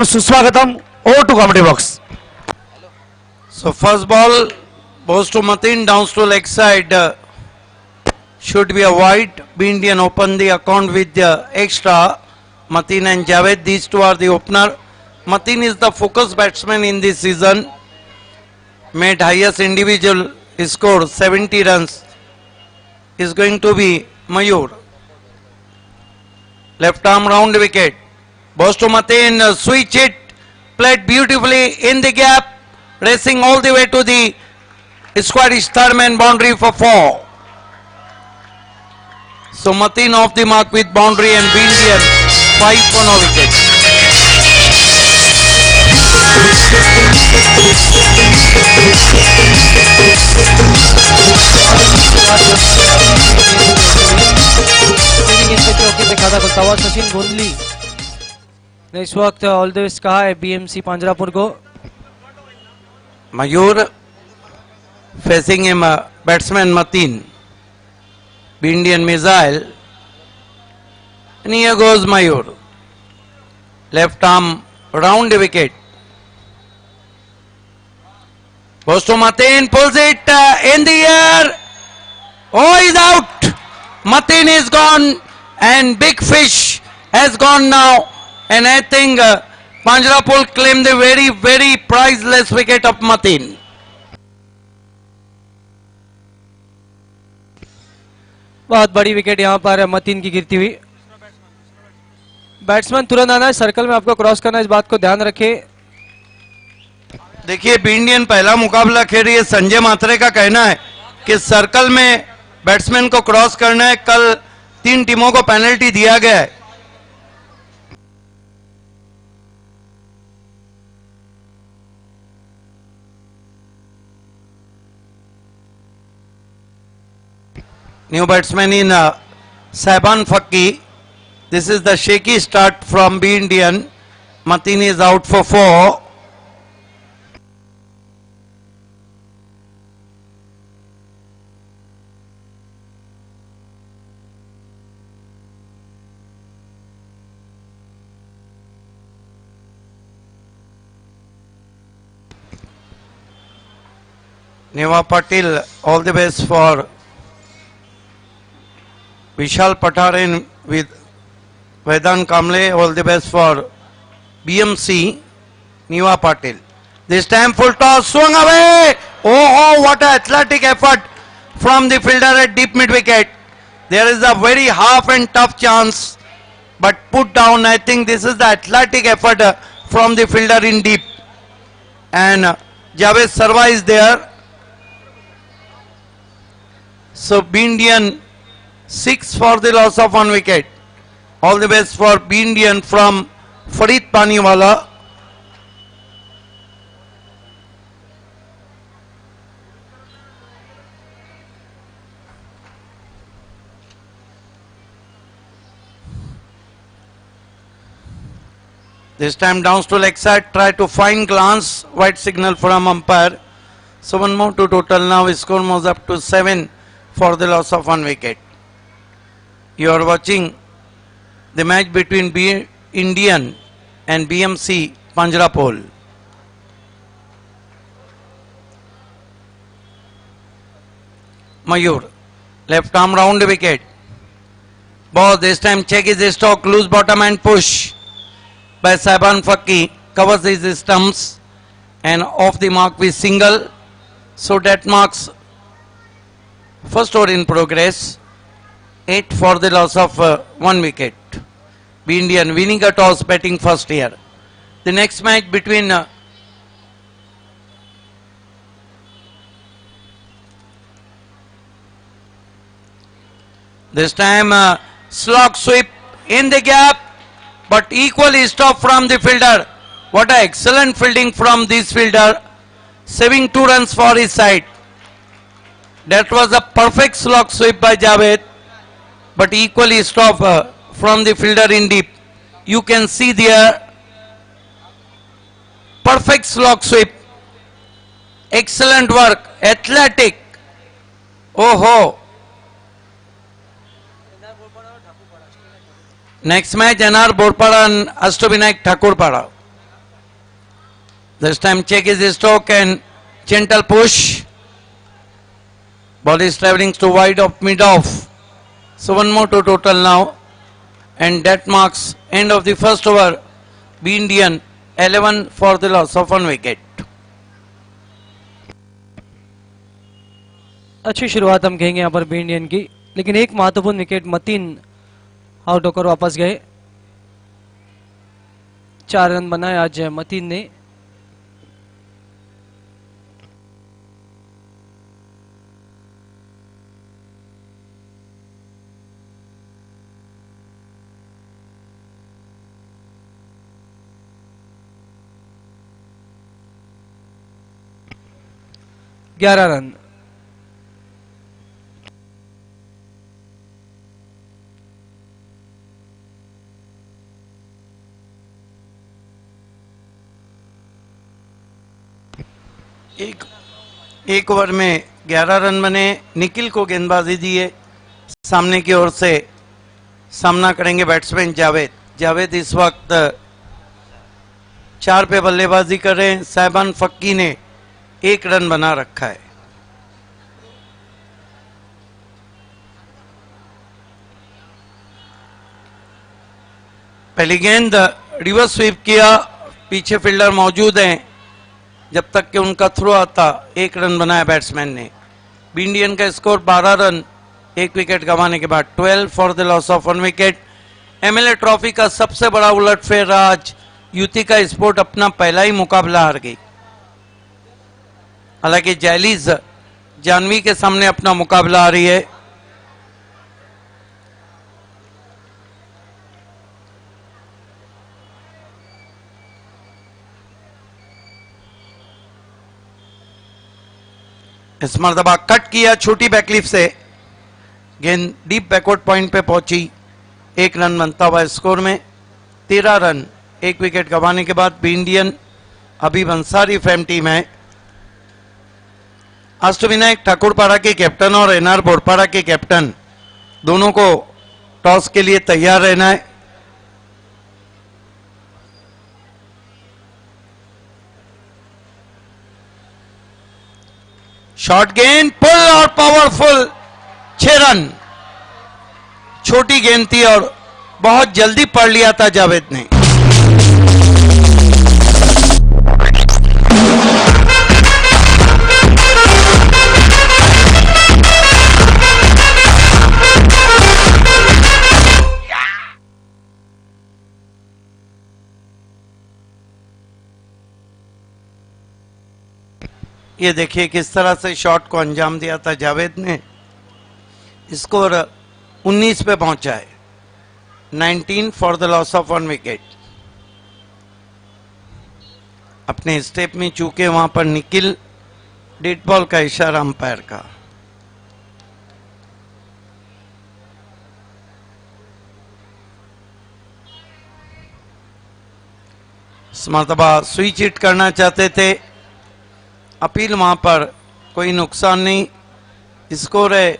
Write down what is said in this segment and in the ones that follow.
Suswagatam, over to comedy box. So first ball goes to Matin, downs to leg side. Should be a wide. Be Indian open the account with the extra. Matin and Javed, these two are the opener. Matin is the focus batsman in this season. Made highest individual score 70 runs. Is going to be Mayur. Left arm round wicket. Goes to Matin, switch it, played beautifully in the gap, racing all the way to the Scottish third man boundary for 4. So Matin off the mark with boundary and Be Indian 5 for no wicket. दिखा था खुलता हुआ सचिन गोंदली ने इस वक्त all the best कहा है बीएमसी पांजरापुर को. Mayur facing him batsman Matin. Be Indian missile. And here goes Mayur. Left arm round the wicket. Goes to Matin, pulls it in the air. Oh, he's out. Matin is gone and Big Fish has gone now. And I think Panjrapur claimed the very priceless wicket of Matin. बहुत बड़ी wicket यहां पर मतीन की गिरती हुई. Batsman तुरंत आना है सर्कल में, आपको क्रॉस करना है, इस बात को ध्यान रखें. देखिए बी इंडियन पहला मुकाबला खेल रही है. संजय मात्रे का कहना है कि सर्कल में बैट्समैन को क्रॉस करना है. कल 3 टीमों को पेनल्टी दिया गया है. New batsman in Saiban Fakki. This is the shaky start from Be Indian. Matin is out for 4. Neva Patil, all the best for Vishal Patarin with Vedant Kamble, all the best for BMC, Neva Patil. This time full toss, swung away. Oh, what an athletic effort from the fielder at deep mid wicket. There is a very half and tough chance, but put down. I think this is the athletic effort from the fielder in deep. And Javed Sarwa is there. So Be Indian 6 for the loss of 1 wicket. All the best for Be Indian from Farid Paniwala. This time downs to leg side, try to fine glance, white signal from umpire. So 1 more to total now, score moves up to 7 for the loss of 1 wicket. You are watching the match between Be Indian and BMC Panjrapur. Mayur, left arm round the wicket. Ball this time check his stroke, loose bottom and push by Saiban Fakki. Covers his stumps and off the mark with single. So that marks first over in progress. 8 for the loss of 1 wicket. Be Indian winning a toss, batting first here. The next match between this time slog sweep in the gap, but equally stop from the fielder. What an excellent fielding from this fielder, saving 2 runs for his side. That was a perfect slog sweep by Javed, but equally stop from the fielder in deep. You can see there, perfect slog sweep, excellent work, athletic. Oh ho. Next match NR Borpada and Ashtavinayak Thakurpada. This time check his stroke and gentle push. Ball is traveling to wide of mid off. So one more to total now. And that marks end of the first over. B Indian 11 for the loss of 1 wicket. अच्छी शुरुआत हम कहेंगे यहाँ पर B Indian की, लेकिन एक महत्वपूर्ण विकेट मतीन आउट होकर वापस गए। 4 रन बनाए आज मतीन ने। ग्यारह रन। एक ओवर में 11 रन बने। निखिल को गेंदबाजी दी है। सामने की ओर से सामना करेंगे बैट्समैन जावेद। जावेद इस वक्त 4 पे बल्लेबाजी कर रहे हैं। साहिबान फक्की ने 1 रन बना रखा है। पहली गेंद रिवर्स स्वीप किया, पीछे फील्डर मौजूद हैं। जब तक कि उनका थ्रो आता 1 रन बनाया बैट्समैन ने। बी इंडियन का स्कोर 12 रन 1 विकेट गंवाने के बाद 12 for the loss of 1 wicket. MLA trophy का सबसे बड़ा उलटफेर रहा आज। युतिका स्पोर्ट अपना पहला ही मुकाबला हार गई। हालांकि जैलीज जानवी के सामने अपना मुकाबला आ रही है। इस मरतबा कट किया छोटी बैकलिफ से, गेंद डीप बैकवर्ड पॉइंट पे पहुंची। 1 रन बनता हुआ स्कोर में। 13 रन 1 विकेट गंवाने के बाद बी इंडियन अभी अंसारी फैम टीम है। अष्टविनायक ठाकुरपाड़ा के कैप्टन और एनआर बोरपाड़ा के कैप्टन दोनों को टॉस के लिए तैयार रहना है। शॉर्ट गेंद पुल और पावरफुल 6 रन। छोटी गेंद थी और बहुत जल्दी पढ़ लिया था जावेद ने। ये देखिए किस तरह से शॉट को अंजाम दिया था जावेद ने। स्कोर 19 पे पहुंचा है। 19 for the loss of 1 wicket. अपने स्टेप में चूके वहां पर निखिल। डेड बॉल का इशारा अंपायर का। इस मरतबा स्विच हिट करना चाहते थे। अपील वहां पर कोई नुकसान नहीं। स्कोर है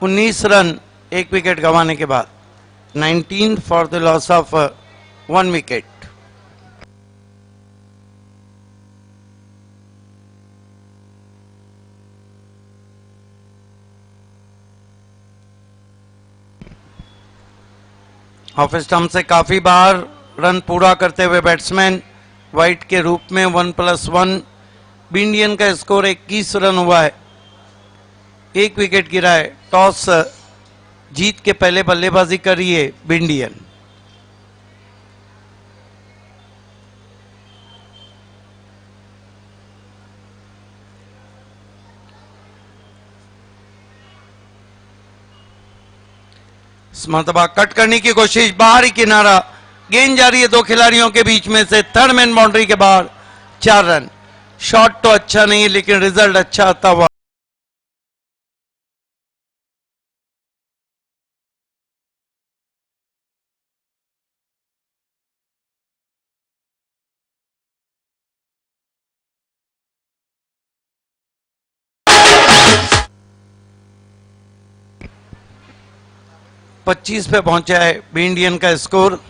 19 रन 1 विकेट गंवाने के बाद। 19 for the loss of 1 wicket. Off stump से काफी बार रन पूरा करते हुए बैट्समैन वाइट के रूप में 1+1। बी इंडियन का स्कोर 21 रन हुआ है। 1 विकेट गिरा है। टॉस जीत के पहले बल्लेबाजी करी है बी इंडियन। इस मरतबा कट करने की कोशिश, बाहरी किनारा। गेंद जा रही है 2 खिलाड़ियों के बीच में से। थर्ड मैन बाउंड्री के बाहर। 4 रन। शॉट तो अच्छा नहीं है लेकिन रिजल्ट अच्छा आता हुआ। पच्चीस पे पहुंचा है बी इंडियन का score.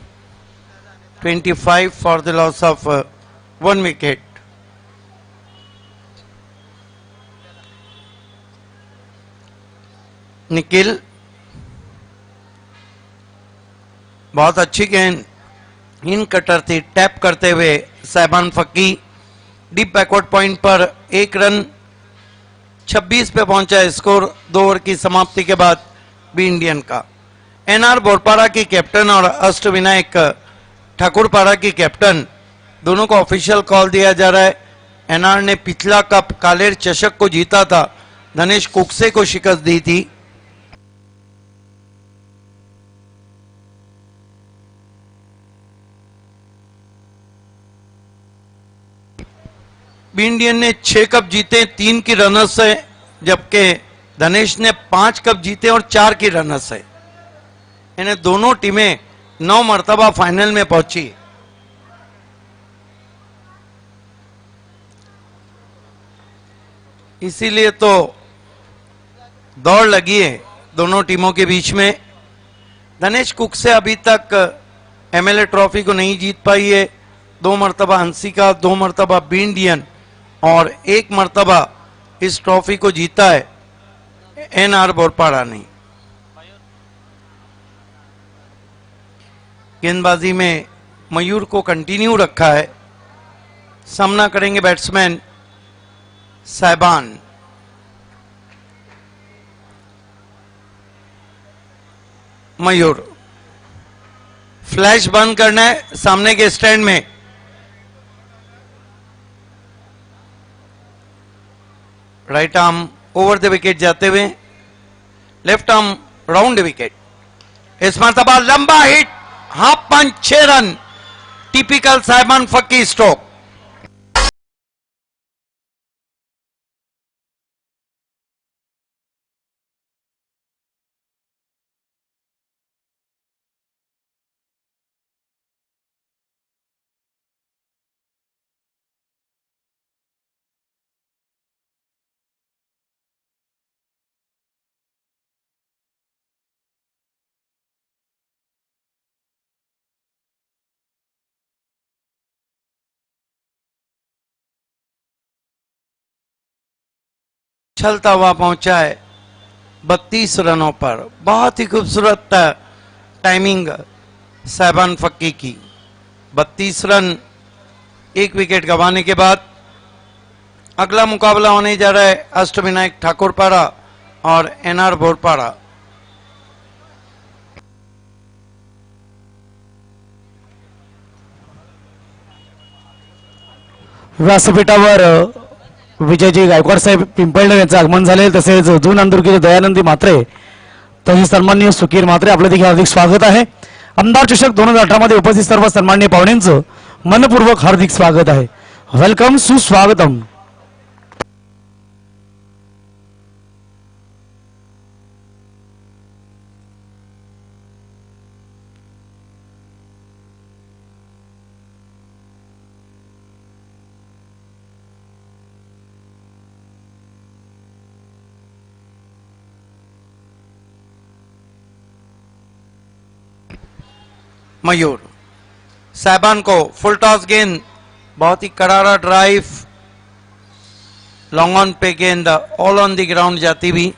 25 for the loss of 1 wicket. Nikhil, बहुत अच्छी गेंद इन कटर थी, टैप करते हुए साइबान फक्की डीप बैकवर्ड पॉइंट पर 1 रन 26 पे पहुंचा स्कोर 2 ओवर की समाप्ति के बाद बी इंडियन का। एनआर बोरपाड़ा की कैप्टन और अष्टविनायक ठाकुरपाड़ा की कैप्टन दोनों को ऑफिशियल कॉल दिया जा रहा है। एनआर ने पिछला कप कालेर चषक को जीता था, धनेश कुकसे को शिकस्त दी थी। बी इंडियन ने 6 कप जीते, 3 की रनर्स से, जबकि धनेश ने 5 कप जीते और 4 की रनर्स है। इन्हें दोनों टीमें 9 मर्तबा फाइनल में पहुंची। इसीलिए तो दौड़ लगी है दोनों टीमों के बीच में। धनेश कुक से अभी तक एमएलए ट्रॉफी को नहीं जीत पाई है। 2 मर्तबा हंसिका, 2 मर्तबा बी इंडियन और 1 मर्तबा इस ट्रॉफी को जीता है एनआर बोरपाड़ा ने। गेंदबाजी में मयूर को कंटिन्यू रखा है। सामना करेंगे बैट्समैन साइबान। मयूर, फ्लैश बंद करना है सामने के स्टैंड में। Right arm over the wicket जाते हुए, left arm round the wicket. इस मरतबा लंबा हिट, हाफ पंच, 6 रन, टिपिकल साइबान फक्की स्ट्रोक। चलता हुआ पहुंचा है 32 रनों पर। बहुत ही खूबसूरत टाइमिंग साइबान फक्की की। 32 रन 1 विकेट गंवाने के बाद अगला मुकाबला होने जा रहा है अष्टविनायक ठाकुरपाड़ा और एनआर बोरपाड़ा। व्यासपीठावर विजयजी गायकवाड साहेब पिंपळनेर यांचं आगमन झाले, तसेच जून अंदुरकीचे दयानंदी म्हात्रे, तसेच सन्माननीय सुकीर म्हात्रे, आपलं देखील हार्दिक स्वागत आहे। आमदार चषक 2018 मध्ये उपस्थित सर्व सन्माननीय पाहुण्यांचं मनपूर्वक हार्दिक स्वागत आहे। वेलकम, सुस्वागतम। मयूर, साइबान को फुल टॉस गेंद, बहुत ही करारा ड्राइव, लॉन्ग ऑन पे गेंद ऑल ऑन द ग्राउंड जाती हुई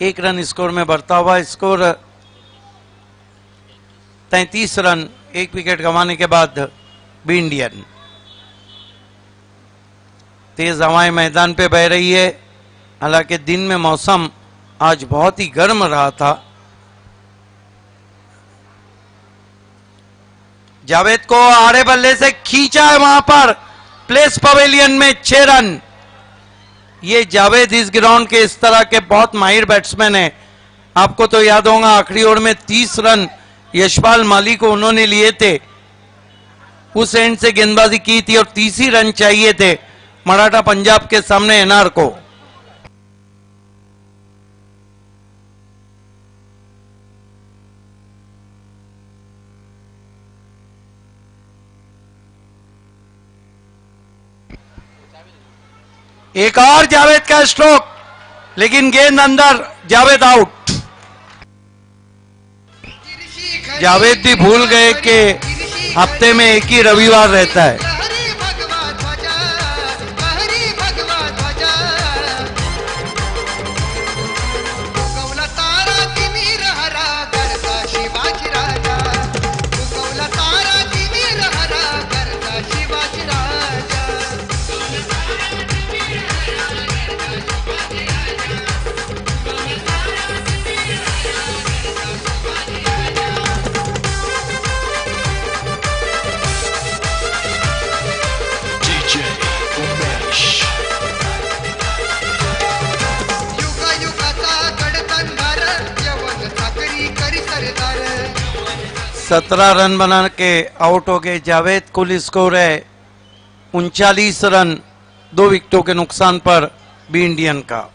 1 रन स्कोर में बढ़ता हुआ। स्कोर 33 रन 1 विकेट गंवाने के बाद बी इंडियन। तेज हवाएं मैदान पे बह रही है। हालांकि दिन में मौसम आज बहुत ही गर्म रहा था। जावेद को आड़े बल्ले से खींचा है वहां पर प्लेस पवेलियन में 6 रन। ये जावेद इस ग्राउंड के इस तरह के बहुत माहिर बैट्समैन है। आपको तो याद होगा आखिरी ओवर में 30 रन यशपाल माली को उन्होंने लिए थे, उस एंड से गेंदबाजी की थी और 30 ही रन चाहिए थे मराठा पंजाब के सामने एनआर को। एक और जावेद का स्ट्रोक, लेकिन गेंद अंदर, जावेद आउट। जावेद भी भूल गए कि हफ्ते में एक ही रविवार रहता है। 17 रन बना के आउट हो गए जावेद। कुल स्कोर है 39 रन, 2 विकेटों के नुकसान पर बी इंडियन का।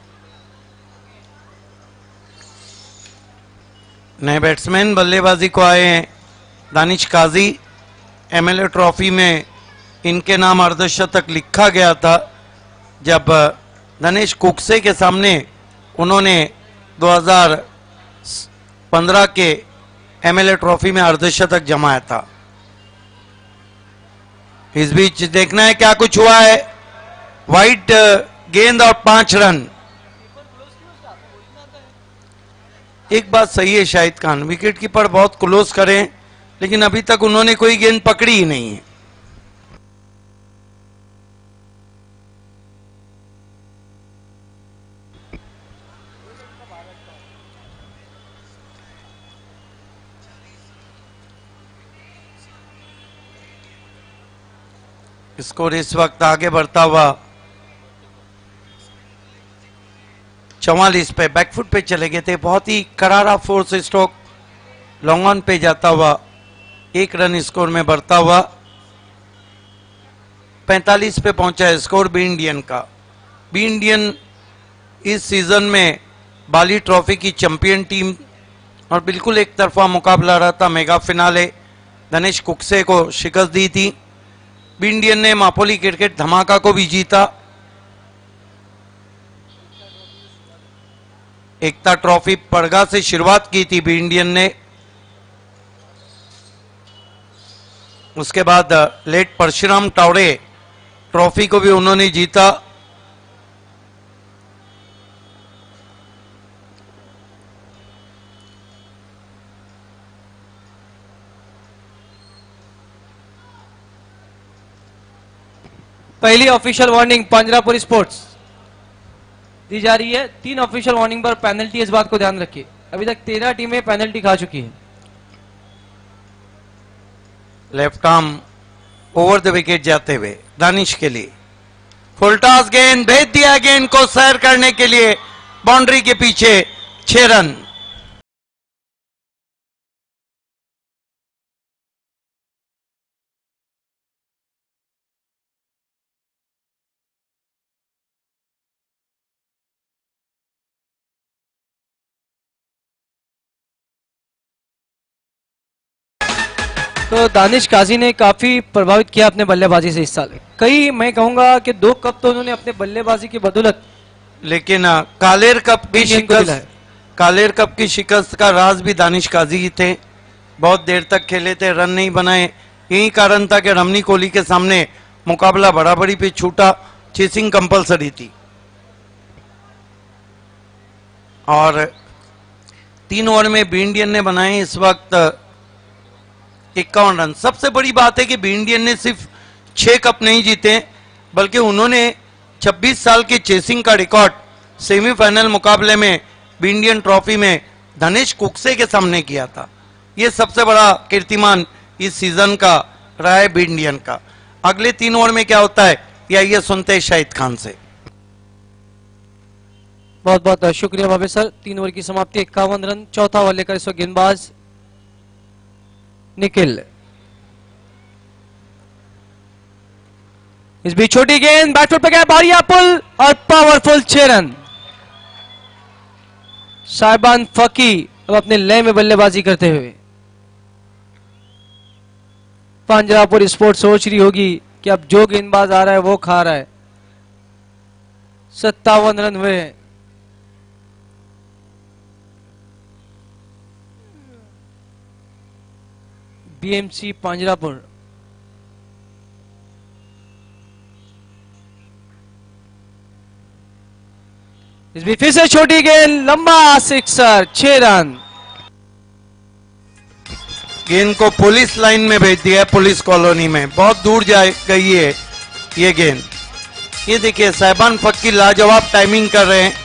नए बैट्समैन बल्लेबाजी को आए हैं दानिश काजी। एमएलए ट्रॉफी में इनके नाम अर्धशतक लिखा गया था जब दिनेश कुक्से के सामने उन्होंने 2015 के एमएलए ट्रॉफी में अर्धशतक जमाया था। इस बीच देखना है क्या कुछ हुआ है। वाइड गेंद और 5 रन। एक बात सही है शाहिद खान, विकेट कीपर बहुत क्लोज करें लेकिन अभी तक उन्होंने कोई गेंद पकड़ी ही नहीं है। स्कोर इस वक्त आगे बढ़ता हुआ 44 पे, बैकफुट पे चले गए थे। बहुत ही करारा फोर्स स्ट्रोक लॉन्ग ऑन पे जाता हुआ 1 रन स्कोर में बढ़ता हुआ 45 पे पहुंचा है स्कोर बी इंडियन का। बी इंडियन इस सीजन में बाली ट्रॉफी की चैंपियन टीम और बिल्कुल एक तरफा मुकाबला रहा था। मेगा फिनाले दिनेश कुक्से को शिकस्त दी थी। बी इंडियन ने मापोली क्रिकेट धमाका को भी जीता। एकता ट्रॉफी पड़गा से शुरुआत की थी बी इंडियन ने, उसके बाद लेट परशुराम टावड़े ट्रॉफी को भी उन्होंने जीता। पहली ऑफिशियल वार्निंग पंजरापुर स्पोर्ट्स दी जा रही है। 3 ऑफिशियल वार्निंग पर पेनल्टी, इस बात को ध्यान रखिए। अभी तक 13 टीमें पेनल्टी खा चुकी हैं। Left arm over the wicket जाते हुए दानिश के लिए फुल टॉस गेंद भेज दिया, गेंद को सैर करने के लिए बाउंड्री के पीछे 6 रन। तो दानिश काजी ने काफी प्रभावित किया अपने बल्लेबाजी से इस साल। कई, मैं कहूंगा कि 2 कप तो उन्होंने अपने बल्लेबाजी की बदौलत, लेकिन कालेर कप की इंडियन को दिलाया। कालेर कप की शिकस्त का राज भी दानिश काजी ही थे। बहुत देर तक खेले थे, रन नहीं बनाए। यही कारण था कि रमनी कोहली के सामने मुकाबला बराबरी पे छूटा। चेसिंग कंपलसरी थी और 3 ओवर में बी इंडियन ने बनाए इस वक्त 51 रन। सबसे बड़ी बात है कि बी इंडियन ने सिर्फ 6 कप नहीं जीते बल्कि उन्होंने 26 साल के चेसिंग का रिकॉर्ड सेमीफाइनल मुकाबले में बी इंडियन ट्रॉफी में दिनेश कुक्से के सामने किया था। यह सबसे बड़ा कीर्तिमान इस सीजन का रहा है बी इंडियन का। अगले 3 ओवर में क्या होता है या ये सुनते हैं शाहिद खान से। बहुत बहुत शुक्रिया भावे सर। 3 ओवर की समाप्ति 51 रन। चौथा ओवर लेकर इस वक्त गेंदबाज निखिल। इस बीच छोटी गेंद बैटफुट पे गया, बारिया पुल और पावरफुल 6 रन। साहिबान फकी अब अपने लय में बल्लेबाजी करते हुए। पंजरापुर स्पोर्ट्स सोच रही होगी कि अब जो गेंदबाज आ रहा है वो खा रहा है। 57 रन हुए हैं। बीएमसी पंजरापुर। इस भी फिर से छोटी गेंद, लंबा सिक्सर, 6 रन। गेंद को पुलिस लाइन में भेज दिया है, पुलिस कॉलोनी में बहुत दूर जा गई है ये गेंद। ये देखिए साहिबान फक्की लाजवाब टाइमिंग कर रहे हैं।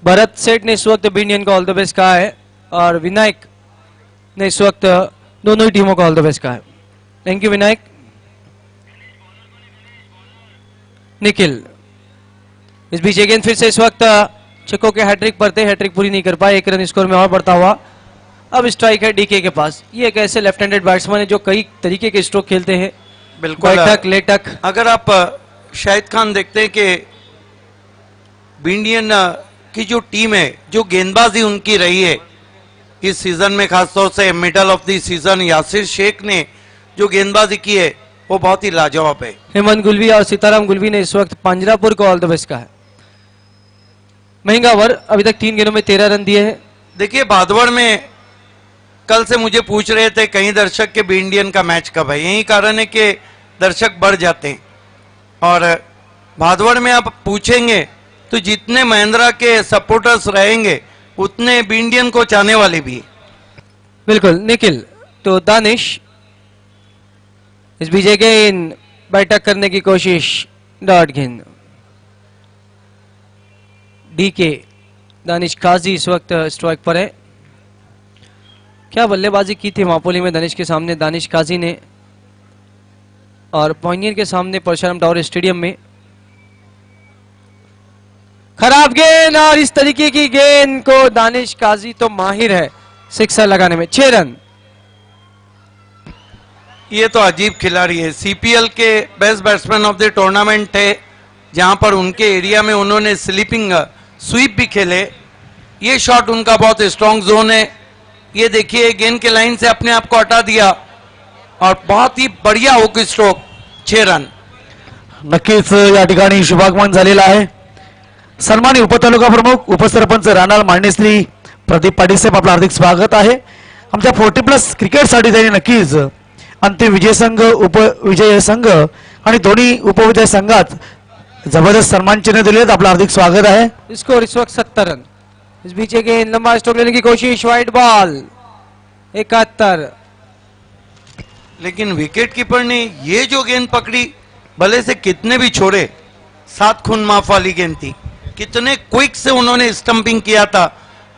भरत सेठ ने इस वक्त बी इंडियन को ऑल द बेस्ट कहा है। और विनायक ने इस वक्त दोनों ही टीमों को ऑल द बेस्ट कहा है। Thank you Vinayak. निखिल इस बीच अगेन फिर से इस वक्त चिको के हैट्रिक पर थे, हैट्रिक पूरी नहीं कर पाए, 1 रन स्कोर में और बढ़ता हुआ। अब स्ट्राइक है डीके के पास। ये एक ऐसे लेफ्ट हैंडेड बैट्समैन है जो कई तरीके के स्ट्रोक खेलते हैं, बिल्कुल बैठक लेटक। अगर आप शाहिद खान देखते हैं कि इंडियन की जो टीम है, जो गेंदबाजी उनकी रही है इस सीजन में, खासतौर से middle of the season Yasir Shaikh ने जो गेंदबाजी की है वो बहुत ही लाजवाब है। हेमंत गुलवी और सीताराम गुलवी ने इस वक्त पंजरापुर को ऑल द बेस्ट कहा है। महंगा ओवर अभी तक 3 गेंदों में 13 रन दिए हैं। देखिए भादवड़ में कल से मुझे पूछ रहे थे कई दर्शक के बी इंडियन का मैच कब है। यही कारण है कि दर्शक बढ़ जाते हैं और भादवड़ में आप पूछेंगे तो जितने महिंद्रा के सपोर्टर्स रहेंगे उतने बी इंडियन को चाहने वाले भी। बिल्कुल निखिल। तो दानिश इस बीच अगेन बैठक करने की कोशिश, डॉट गेंद। डीके दानिश काजी इस वक्त स्ट्राइक पर है। क्या बल्लेबाजी की थी मापोली में दानिश के सामने दानिश काजी ने, और पॉइनियर के सामने परशुराम टावर स्टेडियम में। खराब गेंद, और इस तरीके की गेंद को दानिश काजी तो माहिर है सिक्सर लगाने में। 6 रन। ये तो अजीब खिलाड़ी है, सीपीएल के best batsman of the tournament है, जहां पर उनके एरिया में उन्होंने स्लीपिंग स्वीप भी खेले। ये शॉट उनका बहुत स्ट्रॉन्ग जोन है। ये देखिए गेंद के लाइन से अपने आप को हटा दिया और बहुत ही बढ़िया हुक स्ट्रोक, 6 रन। नक्कीच या ठिकाणी शुभागमन झालेलं आहे। सन्मानी उपतालुका प्रमुख उपसरपंच राणाल मांडेश्री प्रदीप पाटील साहेब, आपलं हार्दिक स्वागत आहे। आमच्या 40+ क्रिकेटसाठी त्यांनी नक्कीच अंतिम विजय संघ, उपविजय संघ आणि दोन्ही उपविजय संघात जबरदस्त सन्मान चिन्ह दिले आहेत। आपलं हार्दिक स्वागत आहे। स्कोर इस वक्त 70 रन। इस बीच अगेन लंबा स्ट्रोक लेने की कोशिश, वाइड बॉल 71। लेकिन विकेट कीपर ने ये जो गेंद पकड़ी, भले से कितने भी छोड़े, 7 खून माफ वाली गेंद थी, कितने क्विक से उन्होंने स्टंपिंग किया था,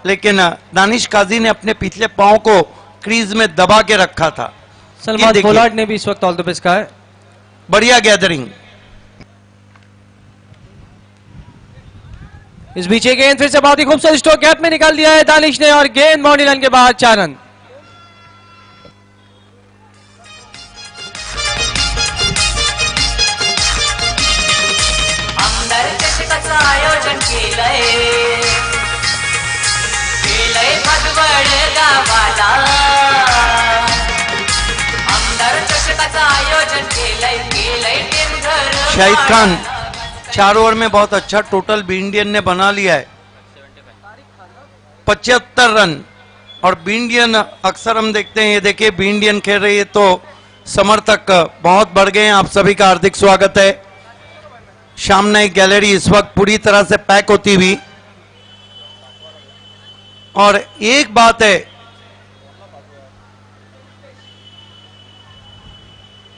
लेकिन दानिश काजी ने अपने पिछले पांव को क्रीज में दबा के रखा था। सलमान देखिए, पोलार्ड ने भी इस वक्त ऑल द बेस्ट कहा है। बढ़िया गैदरिंग। इस बीच गेंद फिर से बहुत ही खूबसूरत स्ट्रोक गैप में निकाल दिया है दानिश ने, और गेंद बाउंड्री लाइन के बाद 4 रन। आमदार चषकाचं आयोजन केलंय भादवड गावाला। आमदार चषकाचं आयोजन केलंय टेमघर। शाहिद खान 4 ओवर में बहुत अच्छा टोटल बी इंडियन ने बना लिया है, 75 रन। और बी इंडियन अक्सर हम देखते हैं, ये देखिए बी इंडियन खेल रही है तो समर्थक बहुत बढ़ गए हैं। आप सभी का हार्दिक स्वागत है। शाम नाइक गैलरी इस वक्त पूरी तरह से पैक होती हुई। और एक बात है,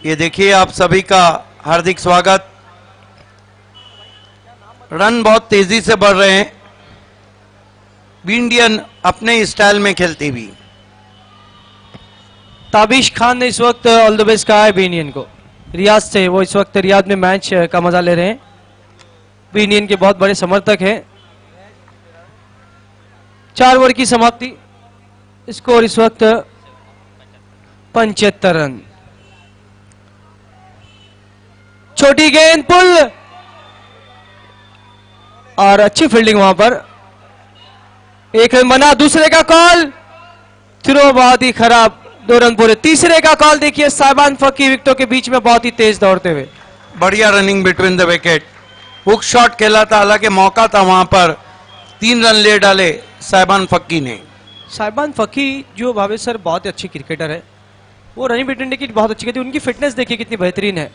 ये देखिए आप सभी का हार्दिक स्वागत। रन बहुत तेजी से बढ़ रहे हैं, बी इंडियन अपने स्टाइल में खेलती हुई। ताबिश खान ने इस वक्त ऑल द बेस्ट कहा है बी इंडियन को। रियाद से, वो इस वक्त रियाद में मैच का मजा ले रहे हैं। बी इंडियन के बहुत बड़े समर्थक हैं। 4 ओवर की समाप्ति, स्कोर इस वक्त 75 रन। छोटी गेंद पुल, और अच्छी फील्डिंग वहां पर। 1 रन बना, दूसरे का कॉल, थ्रो बहुत ही खराब, 2 रन पूरे। तीसरे का कॉल देखिए, साइबान फकी विकेटों के बीच में बहुत ही तेज दौड़ते हुए। बढ़िया running between the wicket, hook shot खेला था, हालांकि मौका था वहां पर। 3 रन ले डाले साइबान फक्की ने। साइबान फकी जो भावेश सर बहुत ही अच्छी क्रिकेटर है, वो रनिंग बिटवीन की बहुत अच्छी थी। उनकी फिटनेस देखिए कितनी बेहतरीन है।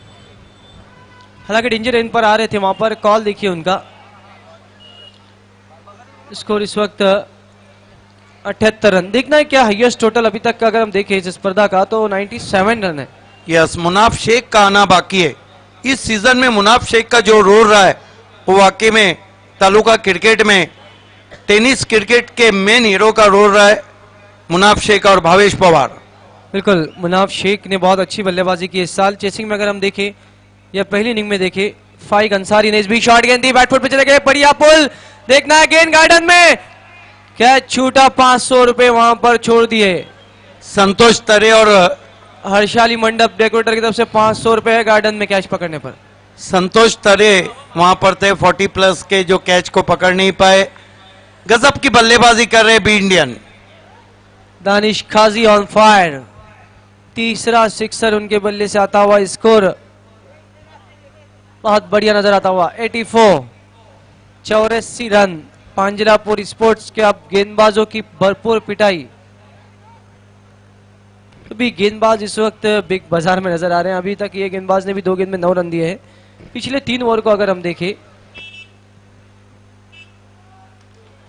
हालांकि डेंजर एंड पर आ रहे थे, वहां पर कॉल देखिए उनका। स्कोर इस वक्त 78 रन। देखना है क्या हाईएस्ट टोटल अभी तक का अगर हम देखें इस स्पर्धा का, तो 97 रन है। यस, मुनाफ शेख का आना बाकी है। इस सीजन में मुनाफ शेख का जो रोल रहा है वो वाकई में तालुका क्रिकेट में टेनिस क्रिकेट के मेन हीरो का रोल रहा है। मुनाफ शेख और भावेश पवार। बिल्कुल, मुनाफ शेख ने बहुत अच्छी बल्लेबाजी की इस साल। चेसिंग में अगर हम देखें या पहली इनिंग में देखें, फाइक अंसारी ने इस बीच शॉट गेंद दी, बैटफुट पे चले गए, बढ़िया पुल, देखना है गेंद गार्डन में, कैच छूटा, 500 रुपए वहां पर छोड़ दिए। संतोष तरे और हर्षाली मंडप डेकोरेटर की तरफ से 500 रुपए है गार्डन में कैच पकड़ने पर। संतोष तरे वहां पर थे 40 प्लस के, जो कैच को पकड़ नहीं पाए। गजब की बल्लेबाजी कर रहे be Indian. Danish Kazi on fire, तीसरा सिक्सर उनके बल्ले से आता हुआ, स्कोर बहुत बढ़िया नजर आता हुआ। 84, 84 रन। पांजरापुर स्पोर्ट्स के अब गेंदबाजों की भरपूर पिटाई। अभी गेंदबाज इस वक्त बिग बाजार में नजर आ रहे हैं। अभी तक ये गेंदबाज ने भी 2 गेंद में 9 रन दिए हैं। पिछले 3 ओवर को अगर हम देखें,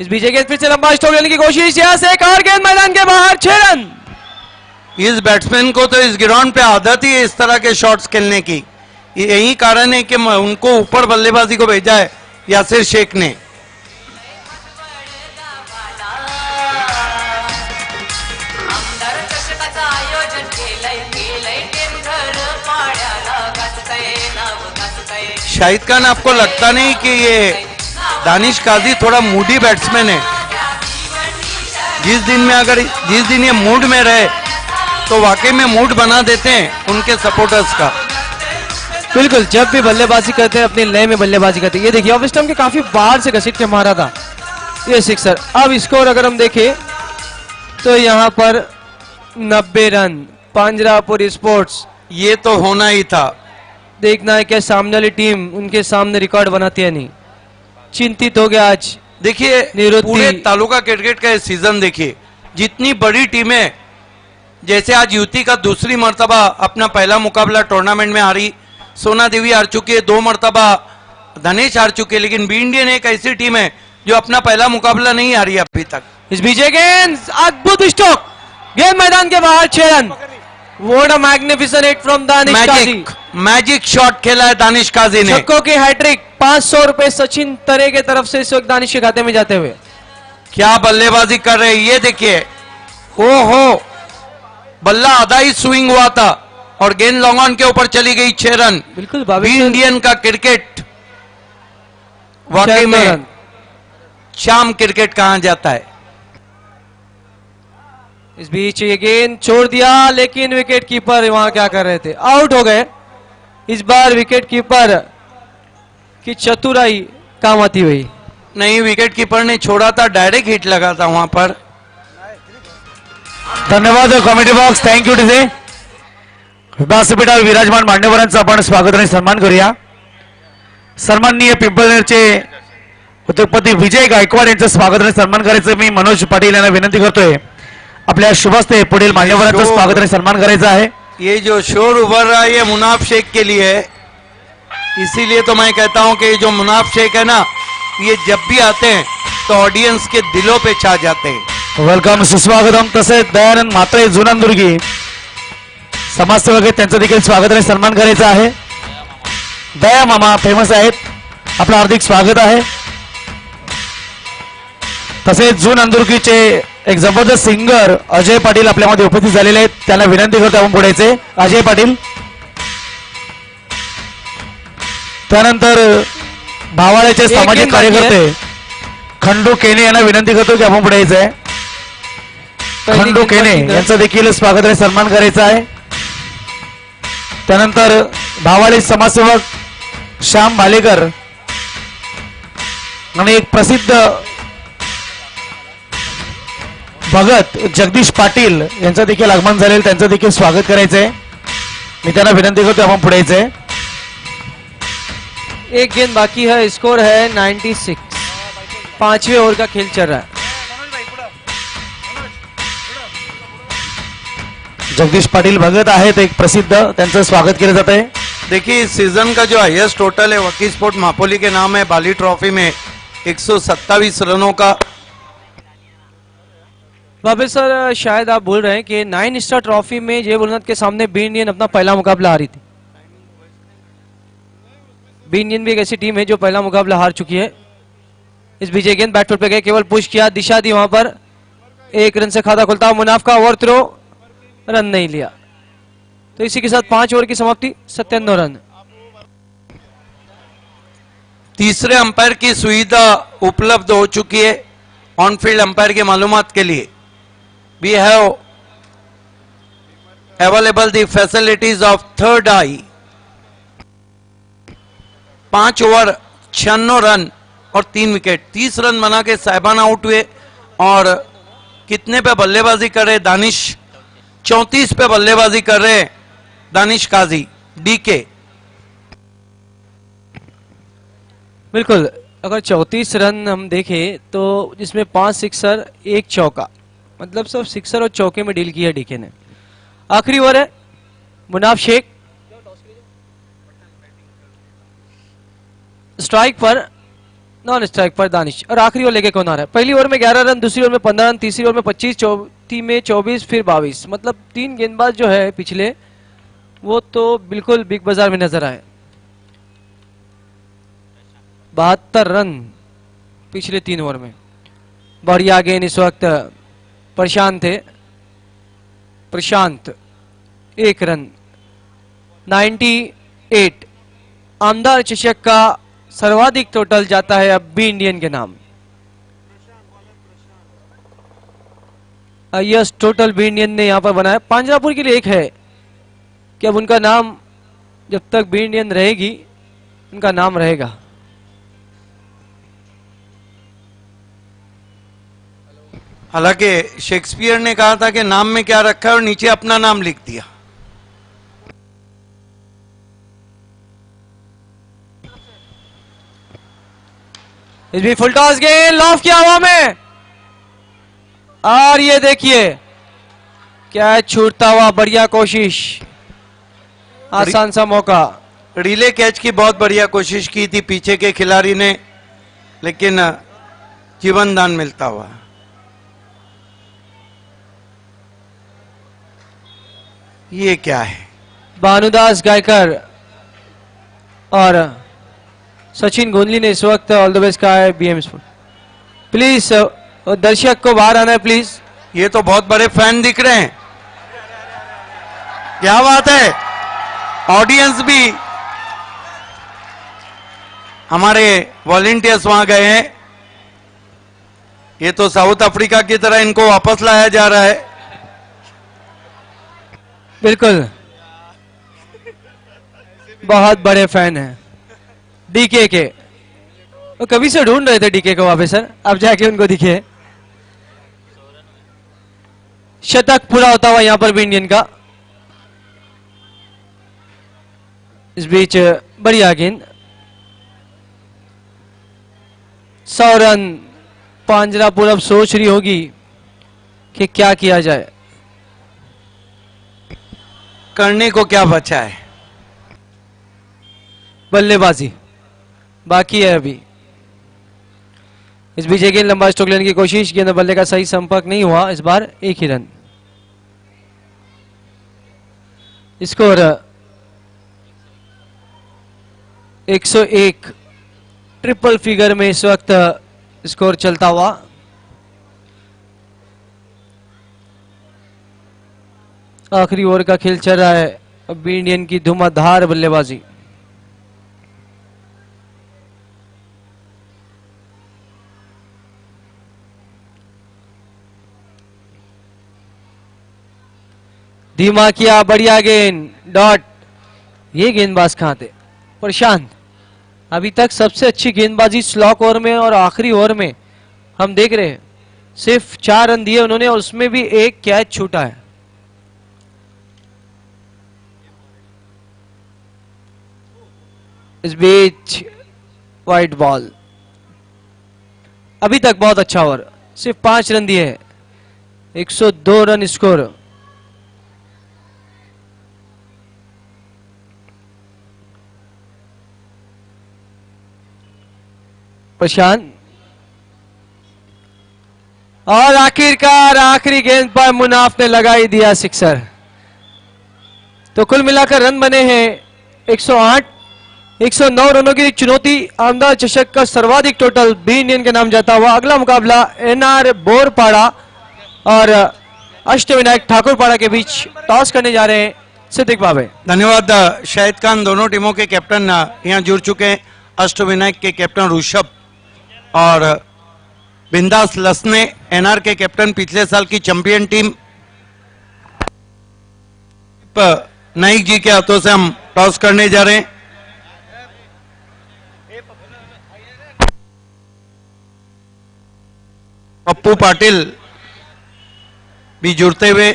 इस बीच गेंद फिर से लंबा स्ट्रोक लेने की कोशिश, यहां से एक और गेंद मैदान के बाहर, 6 रन। इस बैट्समैन को तो इस ग्राउंड पे आदत ही है इस तरह के शॉट्स खेलने की। यही कारण है कि उनको ऊपर बल्लेबाजी को भेजा है यासिर शेख ने। आमदार चषकाचं आयोजन केलंय केलंय टेमघर पाड्याला गाजतंय नाव गाजतंय शाहिद खान, आपको लगता नहीं कि ये दानिश काजी थोड़ा मूडी बैट्समैन है? जिस दिन ये मूड में रहे तो वाकई में मूड बना देते हैं उनके सपोर्टर्स का। बिल्कुल, जब भी बल्लेबाजी करते हैं अपने लय में बल्लेबाजी करते हैं। ये देखिए, ऑफ स्टंप के काफी बाहर से घसीट के मारा था ये सिक्सर। अब स्कोर अगर हम देखें तो यहाँ पर 90 रन। पांजरापुर स्पोर्ट्स, ये तो होना ही था। देखना है क्या सामने वाली टीम उनके सामने रिकॉर्ड बनाती है नहीं। चिंतित हो गया आज। देखिए, निवृत्ति। पूरे तालुका क्रिकेट का ये सीजन देखिए, जितनी बड़ी टीमें, जैसे आज यूटी का दूसरी मर्तबा अपना पहला मुकाबला टूर्नामेंट में हारी, सोना देवी हार चुकी है, 2 मर्तबा धनेश हार चुके, लेकिन बी इंडियन एक ऐसी टीम है जो अपना पहला मुकाबला नहीं हारी अभी तक। इस बीच गेंद, अद्भुत स्ट्रोक, गेंद मैदान के बाहर, 6 run. What a magnificent hit from Danish Kazi. Magic shot खेला है दानिश काजी ने। छक्कों की हैट्रिक, 500 रुपए सचिन तरे के तरफ से इस वक्त दानिश के खाते में जाते हुए। क्या बल्लेबाजी कर रहे हैं, ये देखिए। हो बल्ला आधा ही स्विंग हुआ था और गेंद लॉन्ग ऑन के ऊपर चली गई, 6 रन। बिल्कुल, बी इंडियन का क्रिकेट वाकई में शाम क्रिकेट कहा जाता है। इस बीच ये गेंद छोड़ दिया, लेकिन विकेट कीपर वहां क्या कर रहे थे, आउट हो गए। इस बार विकेट कीपर की चतुराई काम आती हुई। नहीं, विकेट कीपर ने छोड़ा था, डायरेक्ट हिट लगा था वहां पर। धन्यवाद कॉमेडी बॉक्स, थँक्यू टीजे. व्यासपीठावर विराजमान मान्यवरांचं आपण स्वागत आणि सन्मान करूया. सन्माननीय पिंपळनेरचे उद्योगपती विजय गायकवाड यांचं स्वागत आणि सन्मान करायचं मी मनोज पाटील यांना विनंती करतोय. आपल्या शुभस्ते पुढील मान्यवरांचं स्वागत आणि सन्मान करायचं आहे. ये जो शोर उभर रहा है ये मुनाफ शेख के लिए है, इसीलिए तो मैं कहता हूं कि जो मुनाफ शेख है ना, ये जब भी आते हैं तो ऑडियंस के दिलों पे छा जाते हैं. वेलकम, सुस्वागतम. तसेच दयानंद म्हात्रे जुनांदुर्गी समाजसेवक आहेत, त्यांचं देखील स्वागत आणि सन्मान करायचा आहे. दया मामा फेमस आहेत, आपलं हार्दिक स्वागत आहे. तसेच जुनांदुर्गीचे एक जबरदस्त सिंगर अजय पाटील आपल्यामध्ये उपस्थित झालेले आहेत, त्यांना विनंती करतो आपण पुढेचे अजय पाटील. त्यानंतर भावाळ्याचे सामाजिक कार्यकर्ते खंडू केने यांना विनंती करतो की आपण पुढे यायचं आहे. खंडू केने यांचं देखील स्वागत आणि सन्मान करायचा आहे. त्यानंतर भावाळे समाजसेवक श्याम भालेकर आणि एक प्रसिद्ध भगत जगदीश पाटील यांचं देखील आगमन झालेलं, त्यांचं देखील स्वागत करायचं आहे. मी त्यांना विनंती करतो आपण पुढे यायचं आहे. एक गेंद बाकी है, स्कोर है 96. 5वें ओवर का खेल चल रहा है. जगदीश पाटिल भगत आहेत एक प्रसिद्ध, त्यांचं स्वागत केलं जात आहे. देखिए इस सीजन का जो हाईएस्ट टोटल है वकील स्पोर्ट मापोली के नाम है. बाली ट्रॉफी में 127 रनों का. बाबे सर, शायद आप बोल रहे हैं कि 9 स्टार ट्रॉफी में जय बुलंद के सामने बी इंडियन अपना पहला मुकाबला हारी थी. बी इंडियन भी एक ऐसी टीम है जो पहला मुकाबला हार चुकी है. इस बीच गेंद बैट पर पे गए, केवल पुश किया, दिशा दी वहां पर. एक रन से खाता खुलता हुआ मुनाफ का ओवर थ्रो, रन नहीं लिया। तो इसी के साथ 5 ओवर की समाप्ति, 97 रन। तीसरे अंपायर की सुविधा उपलब्ध हो चुकी है ऑन फील्ड अंपायर के मालूमात के लिए। We have available the facilities of third eye. 5 over 96 run और 3 विकेट, 30 रन बना के साहिबान आउट हुए। और कितने पे बल्लेबाजी कर रहे दानिश? 34 पे बल्लेबाजी कर रहे दानिश काजी, डीके। बिल्कुल, अगर 34 रन हम देखें तो जिसमें 5 सिक्सर 1 चौका, मतलब सब सिक्सर और चौके में डील किया डीके ने। आखिरी ओवर है, मुनाफ शेख स्ट्राइक पर, नॉन स्ट्राइक पर दानिश। और आखिरी ओवर लेके कौन आ रहा है? पहली ओवर में 11 रन, दूसरी ओवर में 15 रन, तीसरी ओवर में 25, चौथी में 24, फिर 22। मतलब 3 गेंदबाज जो है पिछले, वो तो बिल्कुल बिग बाजार में नजर आए। 72 रन पिछले 3 ओवर में। बढ़िया गेंद इस वक्त प्रशांत थे, प्रशांत 1 रन, 98। आमदार चषक का सर्वाधिक टोटल जाता है अब बी इंडियन के नाम। यस, टोटल बी इंडियन ने यहां पर बनाया। पांजरापुर के लिए एक है कि अब उनका नाम, जब तक बी इंडियन रहेगी उनका नाम रहेगा। हालांकि शेक्सपियर ने कहा था कि नाम में क्या रखा है और नीचे अपना नाम लिख दिया। इस भी फुल टॉस गेंद लॉफ किया हवा में, और ये देखिए क्या छूटता हुआ, बढ़िया कोशिश, आसान सा मौका। रिले कैच की बहुत बढ़िया कोशिश की थी पीछे के खिलाड़ी ने, लेकिन जीवन दान मिलता हुआ। ये क्या है? भानुदास गायकर और सचिन गोंदली ने इस वक्त ऑल द बेस्ट कहा है बीएम स्पोर्ट। प्लीज दर्शक को बाहर आना है प्लीज। ये तो बहुत बड़े फैन दिख रहे हैं, क्या बात है। ऑडियंस भी, हमारे वॉलंटियर्स वहां गए हैं। ये तो साउथ अफ्रीका की तरह इनको वापस लाया जा रहा है। बिल्कुल, बहुत बड़े फैन हैं डीके के। वो कभी से ढूंढ रहे थे डीके को वापस सर, अब जाके उनको दिखे। शतक पूरा होता हुआ यहां पर भी इंडियन का। इस बीच बढ़िया गेंद, 100 रन। पांजरापुर अब सोच रही होगी कि क्या किया जाए, करने को क्या बचा है। बल्लेबाजी बाकी है अभी। इस बीच एक गेंद लंबा स्ट्रोक लेने की कोशिश, गेंद बल्ले का सही संपर्क नहीं हुआ। इस बार 1 ही रन। स्कोर 101, ट्रिपल फिगर में इस वक्त स्कोर चलता हुआ। आखिरी ओवर का खेल चल रहा है, अब भी इंडियन की धुआंधार बल्लेबाजी। धीमा किया, बढ़िया गेंद, डॉट। ये गेंदबाज कहां थे? प्रशांत। अभी तक सबसे अच्छी गेंदबाजी स्लॉक ओवर में और आखिरी ओवर में हम देख रहे हैं। सिर्फ 4 रन दिए उन्होंने और उसमें भी 1 कैच छूटा है। इस बीच वाइट बॉल। अभी तक बहुत अच्छा ओवर, सिर्फ 5 रन दिए हैं, 102 रन स्कोर। प्रशांत, और आखिरकार आखिरी गेंद पर मुनाफ ने लगा ही दिया सिक्सर। तो कुल मिलाकर रन बने हैं 108। 109 रनों की चुनौती, आमदार चषक का सर्वाधिक टोटल बी इंडियन के नाम जाता हुआ। अगला मुकाबला एनआर बोरपाड़ा और अष्टविनायक ठाकुरपाड़ा के बीच टॉस करने जा रहे हैं सिद्दिक भावे। धन्यवाद शाहिद खान। दोनों टीमों के कैप्टन यहाँ जुड़ चुके हैं। अष्टविनायक के कैप्टन ऋषभ और बिंदास लसने, एनआर के कैप्टन, पिछले साल की चैंपियन टीम नाइक जी के हाथों से हम टॉस करने जा रहे हैं। पप्पू पाटिल भी जुड़ते हुए।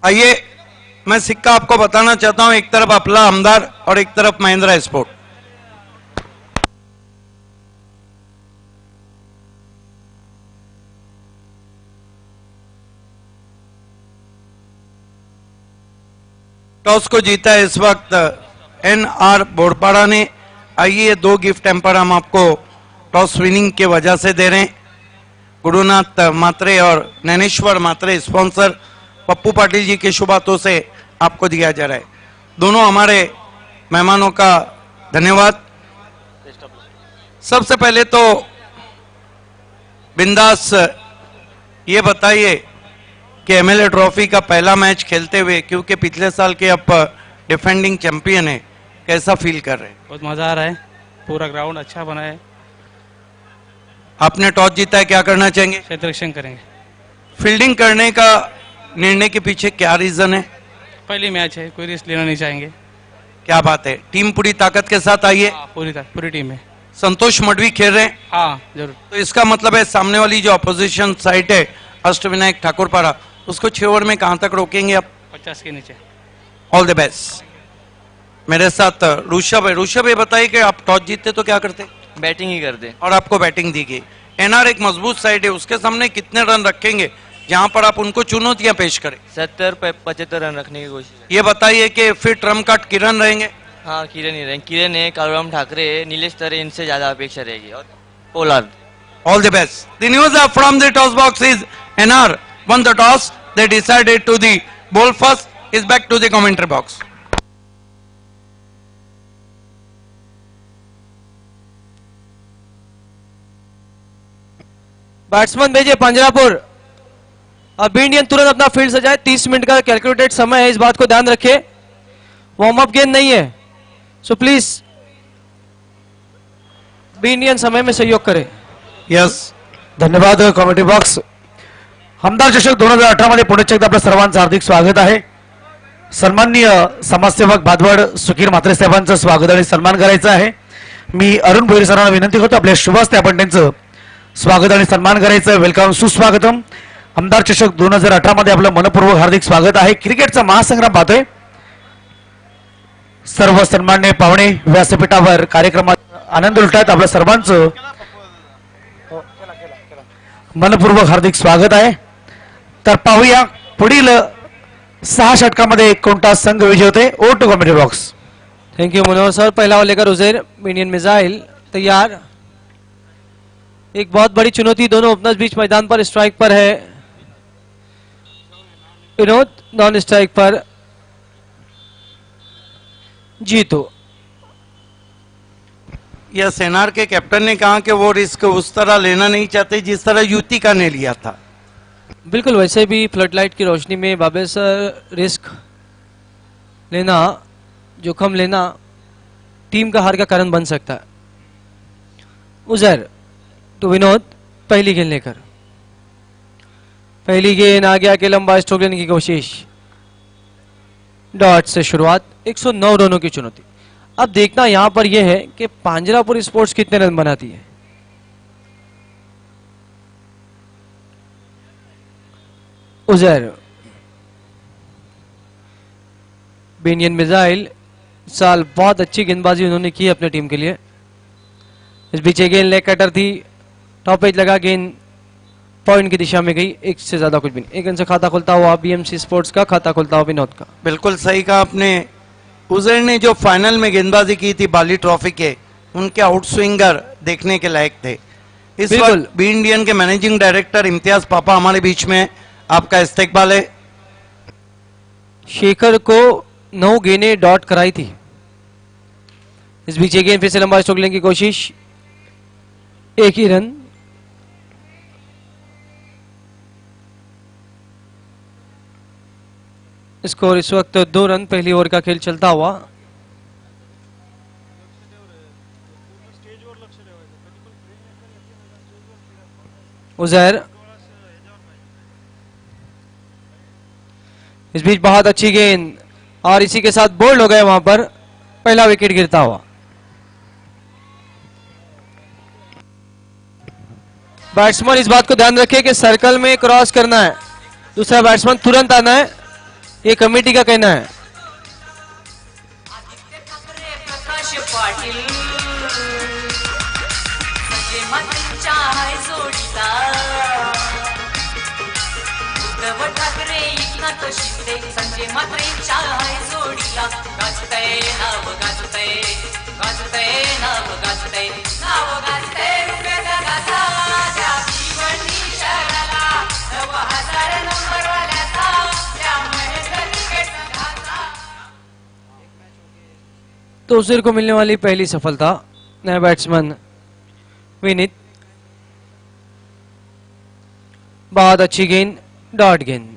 आइए, मैं सिक्का आपको बताना चाहता हूं। एक तरफ अपला हमदार और एक तरफ महिंद्रा स्पोर्ट। टॉस को जीता है इस वक्त एनआर बोरपाड़ा ने। आइए, 2 गिफ्ट हैम्पर हम आपको टॉस विनिंग के वजह से दे रहे हैं। गुरुनाथ मात्रे और नैनेश्वर मात्रे स्पॉन्सर, पप्पू पाटिल जी के शुभ हाथों से आपको दिया जा रहा है। दोनों हमारे मेहमानों का धन्यवाद। सबसे पहले तो बिंदास ये बताइए कि एमएलए ट्रॉफी का पहला मैच खेलते हुए, क्योंकि पिछले साल के आप डिफेंडिंग चैंपियन है, कैसा फील कर रहे हैं? बहुत मजा आ रहा है, पूरा ग्राउंड अच्छा बना है। आपने टॉस जीता है, क्या करना चाहेंगे? क्षेत्ररक्षण करेंगे। फील्डिंग करने का निर्णय के पीछे क्या रीजन है? पहली मैच है, कोई रिस्क लेना नहीं चाहेंगे। क्या बात है, टीम पूरी ताकत के साथ आई है। हाँ, पूरी टीम है। संतोष मडवी खेल रहे हैं। हाँ जरूर। तो इसका मतलब है सामने वाली जो अपोजिशन साइड है अष्टविनायक ठाकुरपाड़ा, उसको 6 ओवर में कहां तक रोकेंगे आप? 50 के नीचे। All the best. मेरे साथ ऋषभ है। ऋषभ, ये बताइए कि आप टॉस जीतते तो क्या करते? बैटिंग ही कर दे। और आपको बैटिंग दी गई। एनआर एक मजबूत साइड है, उसके सामने कितने रन रखेंगे जहां पर आप उनको चुनौतियां पेश करें? 70-75 रन रखने की कोशिश है। ये बताइए कि फिर ट्रम्प कार्ड किरण रहेंगे? हाँ, किरण ही रहेंगे। किरण है, कालूराम ठाकरे है, नीलेश तरे, इनसे ज्यादा अपेक्षा रहेगी। और Pollard. All the best. The news from the toss box is NR won the toss. They decided to the bowl first. Is back to the commentary box. Batsman भेजे पंजरापुर। अब इंडियन तुरंत अपना फील्ड सजाए। 30 मिनट का calculated समय है, इस बात को ध्यान रखें। वार्म अप गेंद नहीं है, सो प्लीज बी इंडियन समय में सहयोग करें। Yes. धन्यवाद कॉमेडी बॉक्स। हमदार चषक 2018 मध्ये पुणे एकदा आपल्या सर्वांचं हार्दिक स्वागत आहे। सन्माननीय समाजसेवक भादवड सुखीर म्हात्रे साहेबांचं स्वागत आणि सन्मान करायचा आहे। मी अरुण भोईर सरांना विनंती करतो आपल्या शुभ हस्ते आपण त्यांचं स्वागत आणि सन्मान करायचं। वेलकम, सुस्वागतम। हमदार चषक 2018 मध्ये आपलं मनपूर्वक हार्दिक स्वागत आहे। क्रिकेटचा महासंग्राम पाहतोय। सर्व सन्मान्य पाहुणे व्यासपीठावर कार्यक्रमात आनंद लुटतात। आपल्या सर्वांचं मनपूर्वक हार्दिक स्वागत आहे। तर पाहूया पुढील 6 षटकामध्ये कोणता संघ विजय होते। O to comedy box. Thank you Manohar sir. पहला ओवर लेकर उजैर, इंडियन मिसाइल तैयार। एक बहुत बड़ी चुनौती, दोनों ओपनर्स बीच मैदान पर। स्ट्राइक पर है विनोद, नॉन स्ट्राइक पर जीतो। यस, एनआर के कैप्टन ने कहा कि वो रिस्क उस तरह लेना नहीं चाहते जिस तरह युतिका ने लिया था। बिल्कुल, वैसे भी फ्लडलाइट की रोशनी में बाबे सर रिस्क लेना, जोखम लेना टीम का हार का कारण बन सकता है। उजैर तो विनोद, पहली गेंद लेकर। पहली गेंद आ गया के लंबा स्ट्रोक लेने की कोशिश। डॉट से शुरुआत, 109 रनों की चुनौती। अब देखना यहां पर यह है कि पांजरापुर स्पोर्ट्स कितने रन बनाती है। उजैर, इंडियन मिसाइल साल बहुत अच्छी गेंदबाजी उन्होंने की अपने टीम के लिए। इस बीच गेंद लेग कटर थी, टॉप एज लगा, गेंद पॉइंट की दिशा में गई। एक से ज्यादा कुछ भी नहीं। एक रन से खाता खुलता हुआ बीएमसी स्पोर्ट्स का, खाता खुलता हुआ विनोद का। बिल्कुल सही कहा आपने। उजैर ने जो फाइनल में गेंदबाजी की थी बाली ट्रॉफी के, उनके आउट स्विंगर देखने के लायक थे। इस बिल्कुल। वक्त बी इंडियन के मैनेजिंग डायरेक्टर इम्तियाज पापा हमारे बीच में, आपका इस्तेकबाल है। शेखर को 9 गेंदें डॉट कराई थी। इस बीच गेंद फिर से लंबा स्ट्रोक लेने की कोशिश, एक ही रन। स्कोर इस वक्त 2 रन, पहली ओवर का खेल चलता हुआ। उजैर, इस बीच बहुत अच्छी गेंद और इसी के साथ बोल्ड हो गए वहां पर, पहला विकेट गिरता हुआ। बैट्समैन इस बात को ध्यान रखे कि सर्कल में क्रॉस करना है, दूसरा बैट्समैन तुरंत आना है, ये कमेटी का कहना है। आदित्य ठाकरे प्रकाश पाटील संजय मात्रेंच्या हाय जोडीला उद्धव ठाकरे एकनाथ शिंदे संजय मात्रेंच्या हाय जोडीला गाजतय नाव गाजतय गाजतय नाव गाजतय नाव गाजतय रुपये जगाचा त्या भिवंडी शहराला 9000 नंबर वाल्याचा त्या महेंद्र क्रिकेट संघाचा। तो उजिर को मिलने वाली पहली सफलता। नया बैट्समैन विनीत, बहुत अच्छी गेंद, डॉट गेंद।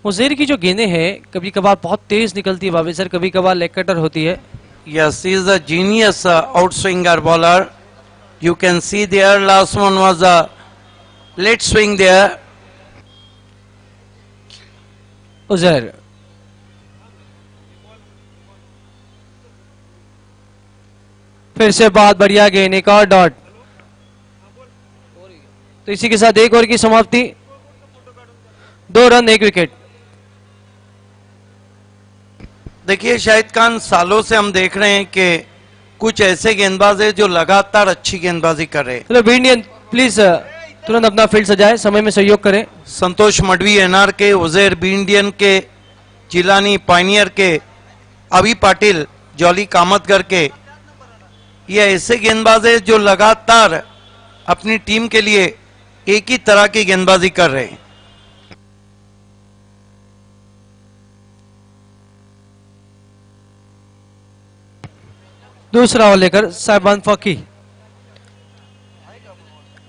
उजिर की जो गेंदें हैं कभी कभार बहुत तेज निकलती है बाबी सर, कभी कभार लेग कटर होती है। Yes, he is a genius outswinger bowler. You can see there, last one was a late swing there. Uzair, फिर से बहुत बढ़िया गेंद, एक और डॉट। तो इसी के साथ एक ओवर की समाप्ति, 2 रन 1 विकेट। देखिए शाहिद खान, सालों से हम देख रहे हैं कि कुछ ऐसे गेंदबाज हैं जो लगातार अच्छी गेंदबाजी कर रहे हैं। चलो बी इंडियन प्लीज तुरंत अपना फील्ड सजाए, समय में सहयोग करें। संतोष मडवी एनआर के, उजैर बी इंडियन के, जिलानी पाइनियर के, अभी पाटिल जॉली कामतगर के, ये ऐसे गेंदबाज हैं जो लगातार अपनी टीम के लिए एक ही तरह की गेंदबाजी कर रहे हैं। दूसरा ओवर लेकर साहिबान फकी।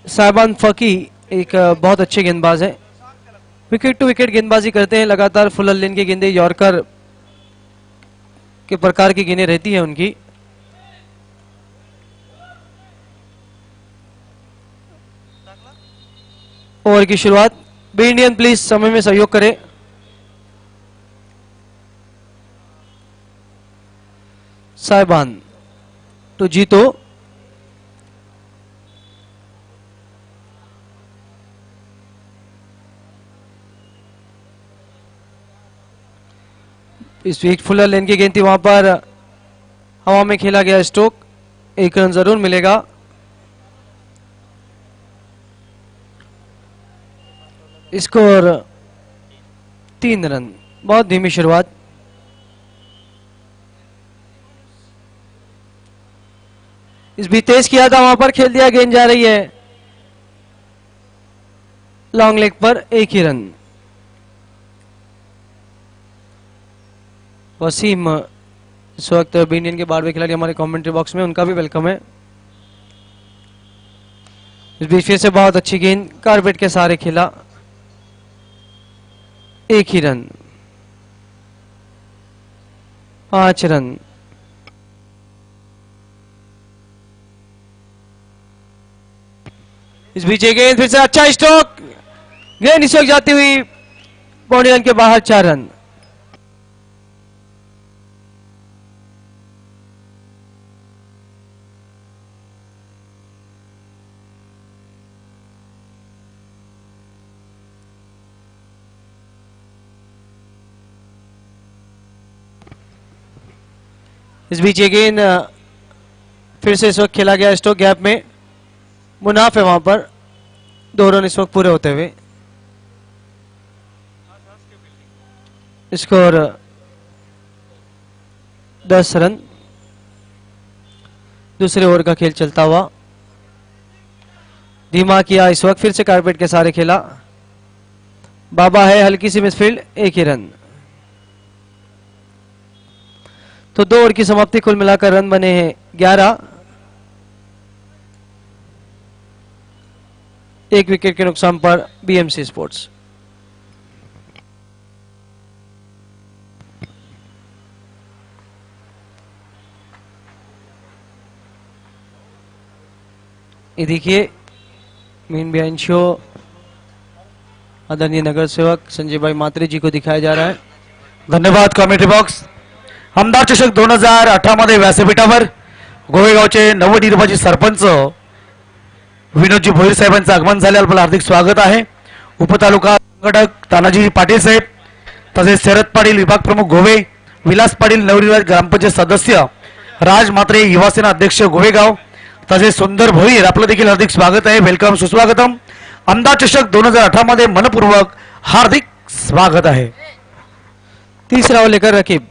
साहिबान फकी एक बहुत अच्छे गेंदबाज है, विकेट टू विकेट गेंदबाजी करते हैं लगातार। फुल लेन की गेंदें, यॉर्कर के प्रकार की गेंदें रहती है उनकी। ओवर की शुरुआत, बी इंडियन प्लीज समय में सहयोग करें। साहिबान तो जीतो, इस वीक फुलर लेन की गेंद थी, वहां पर हवा में खेला गया स्ट्रोक, 1 रन जरूर मिलेगा। स्कोर 3 रन, बहुत धीमी शुरुआत। इस भी तेज किया था, वहां पर खेल दिया, गेंद जा रही है लॉन्ग लेग पर, 1 ही रन। वसीम इस वक्त बी इंडियन के 12वें खिलाड़ी हमारे कमेंट्री बॉक्स में, उनका भी वेलकम है। इस बीच फिर से बहुत अच्छी गेंद, कारपेट के सहारे खेला, 1 ही रन, 5 रन। इस बीच गेंद फिर से अच्छा स्ट्रोक, गेंद इस वक्त जाती हुई बाउंड्री लाइन के बाहर, 4 रन। इस बीच ये गेंद फिर से इस वक्त खेला गया स्ट्रोक गैप में, मुनाफ है वहां पर, 2 रन इस वक्त पूरे होते हुए। स्कोर 10 रन, दूसरे ओवर का खेल चलता हुआ। धीमा किया इस वक्त, फिर से कारपेट के सहारे खेला। बाबा है हल्की सी मिसफील्ड, एक ही रन। तो 2 ओवर की समाप्ति, कुल मिलाकर रन बने हैं 11। 1 विकेट के नुकसान पर बीएमसी स्पोर्ट्स। ये देखिए मेन बिहाइंड शो आदरणीय नगर सेवक संजय भाई मात्रे जी को दिखाया जा रहा है। धन्यवाद कॉमेंट्री बॉक्स। आमदार चषक 2018 मध्ये व्यासपीठावर गोवेगावचे नवनिर्वाचित सरपंच विनोदजी भोईर साहेबांचं आगमन झाले, आपलं हार्दिक स्वागत आहे। उपतालुका संघटक तानाजी पाटील साहेब, तसेच शरद पाटील विभाग प्रमुख गोवे, विलास पाटील नवनिर्वाचित ग्रामपंचायत सदस्य, राज मात्रे युवासेना अध्यक्ष गोवेगाव, तसेच सुंदर भोईर, आपलं देखील हार्दिक स्वागत आहे। वेलकम, सुस्वागतम। आमदार चषक 2018 मध्ये मनपूर्वक हार्दिक स्वागत है। तीसरा ओवर लेकर रकीब,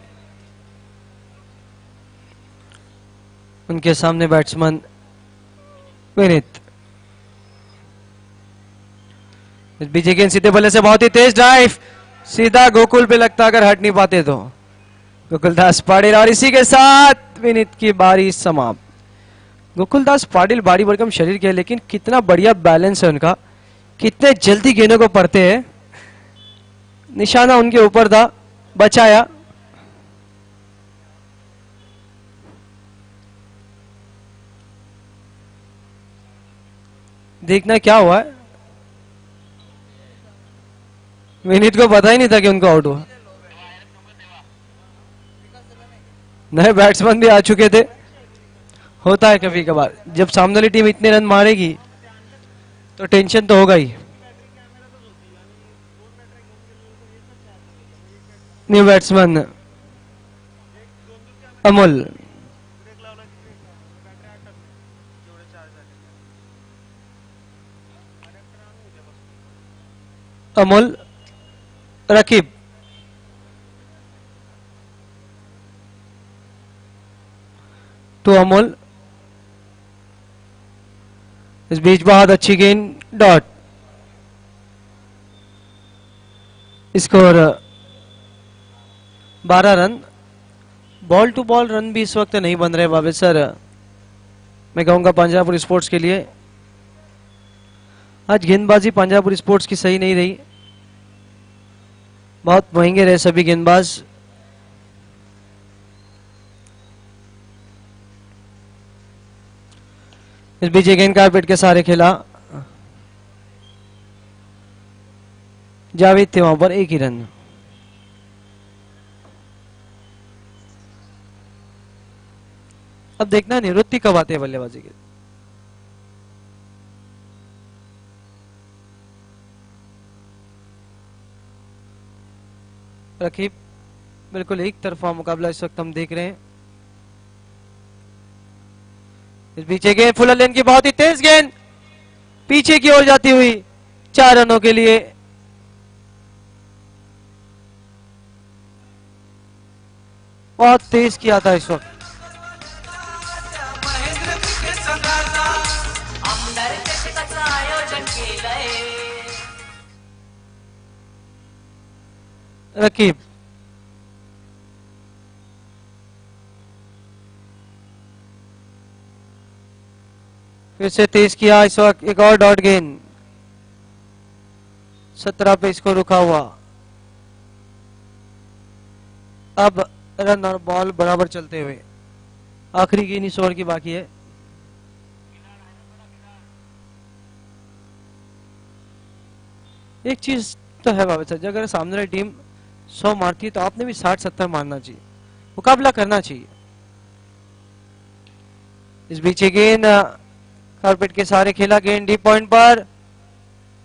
उनके सामने बैट्समैन विनीत। बीजे गेंद सीधे बल्ले से बहुत ही तेज ड्राइव, सीधा गोकुल पे लगता, अगर हट नहीं पाते तो। गोकुलदास पाटिल, और इसी के साथ विनीत की बारी समाप्त। गोकुलदास पाटिल बाड़ी भरकम शरीर के, लेकिन कितना बढ़िया बैलेंस है उनका, कितने जल्दी गेंदों को पढ़ते हैं। निशाना उनके ऊपर था, बचाया। देखना क्या हुआ है, विनीत को पता ही नहीं था कि उनको आउट हुआ। नए बैट्समैन भी आ चुके थे, होता है कभी कभार, जब सामने वाली टीम इतने रन मारेगी तो टेंशन तो होगा ही। न्यू बैट्समैन अमोल, अमोल रकीब, तो अमोल इस बीच बहुत अच्छी गेंद, dot. Score 12 run. Ball to ball run भी इस वक्त नहीं बन रहे बाबे सर, मैं कहूंगा पंजाबपुर स्पोर्ट्स के लिए। आज गेंदबाजी पंजाबपुर स्पोर्ट्स की सही नहीं रही, बहुत महंगे रहे सभी गेंदबाज। इस बीच गेंद कारपेट के सहारे खेला, जावेद थे वहां पर, एक ही रन। अब देखना निवृत्ति कब आते हैं बल्लेबाजी के। रकीब, बिल्कुल एक तरफा मुकाबला इस वक्त हम देख रहे हैं। इस पीछे गेंद फुल लेन की, बहुत ही तेज गेंद पीछे की ओर जाती हुई, 4 रनों के लिए। बहुत तेज किया था इस वक्त। आमदार चषकाचं आयोजन केलंय, रकीब, फिर से तेज किया इस वक्त, एक और डॉट गेंद, 17 पे इसको रुका हुआ। अब रन और बॉल बराबर चलते हुए, आखिरी गेंद इस ओवर की बाकी है। एक चीज तो है बाबा सर, अगर सामने वाली टीम 100 मारती है तो आपने भी 60-70 मारना चाहिए, मुकाबला करना चाहिए। इस बीच गेंद कारपेट के सहारे खेला, गेंद डीप पॉइंट पर,